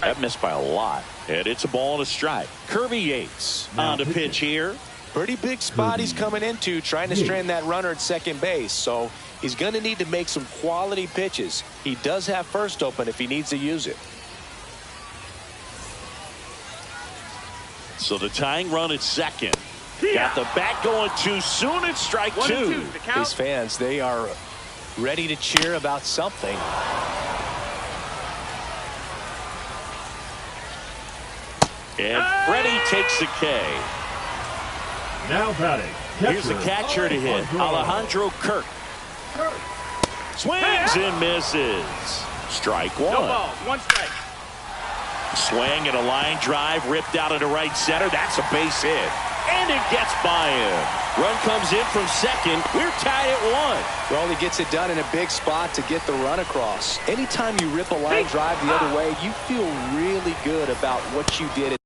That missed by a lot. And it's a ball and a strike. Kirby Yates on to pitch here. Pretty big spot he's coming into, trying to strand that runner at second base. So he's going to need to make some quality pitches. He does have first open if he needs to use it. So the tying run at second. Got the bat going too soon. It's strike 2. These fans, they are ready to cheer about something. And Freddie takes the K. Now batting. Here's the catcher to hit, Alejandro Kirk. Swings and misses. Strike 1. No balls, 1 strike. Swing and a line drive ripped out into right center. That's a base hit. And it gets by him. Run comes in from second. We're tied at 1. Well, he gets it done in a big spot to get the run across. Anytime you rip a line drive the other way, you feel really good about what you did.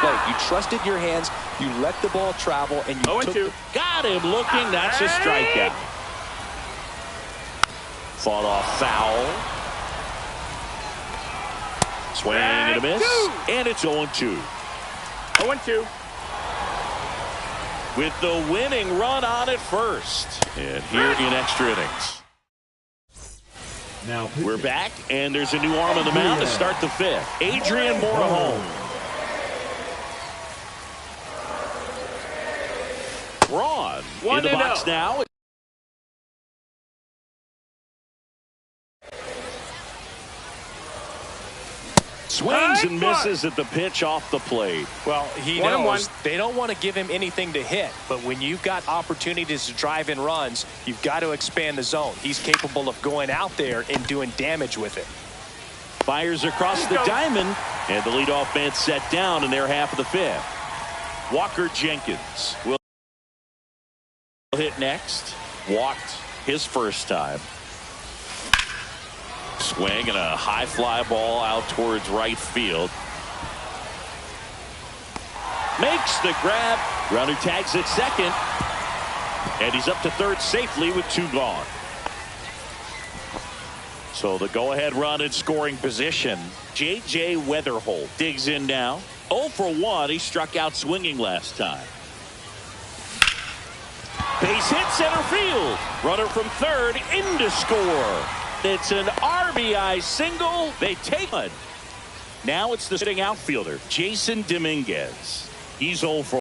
plate. You trusted your hands, you let the ball travel, and you took 0-2. Got him looking. That's a strikeout. Fought off foul. Swing and a miss. And it's 0-2. 0-2. With the winning run on at first. And here in extra innings. Now We're back, and there's a new arm on the mound to start the fifth. Adrian Morejon. Braun in the box now. Swings and misses at the pitch off the plate. Well, he knows they don't want to give him anything to hit, but when you've got opportunities to drive in runs, you've got to expand the zone. He's capable of going out there and doing damage with it. Fires across the diamond, and the leadoff man set down in their half of the fifth. Walker Jenkins will hit next. Walked his first time. Swing and a high fly ball out towards right field. Makes the grab. Runner tags at second. And he's up to third safely with 2 gone. So the go-ahead run in scoring position. J.J. Weatherholt digs in now. 0 for 1. He struck out swinging last time. Base hit center field. Runner from third in to score. It's an RBI single. They take it. Now it's the sitting outfielder, Jason Dominguez. He's 0 for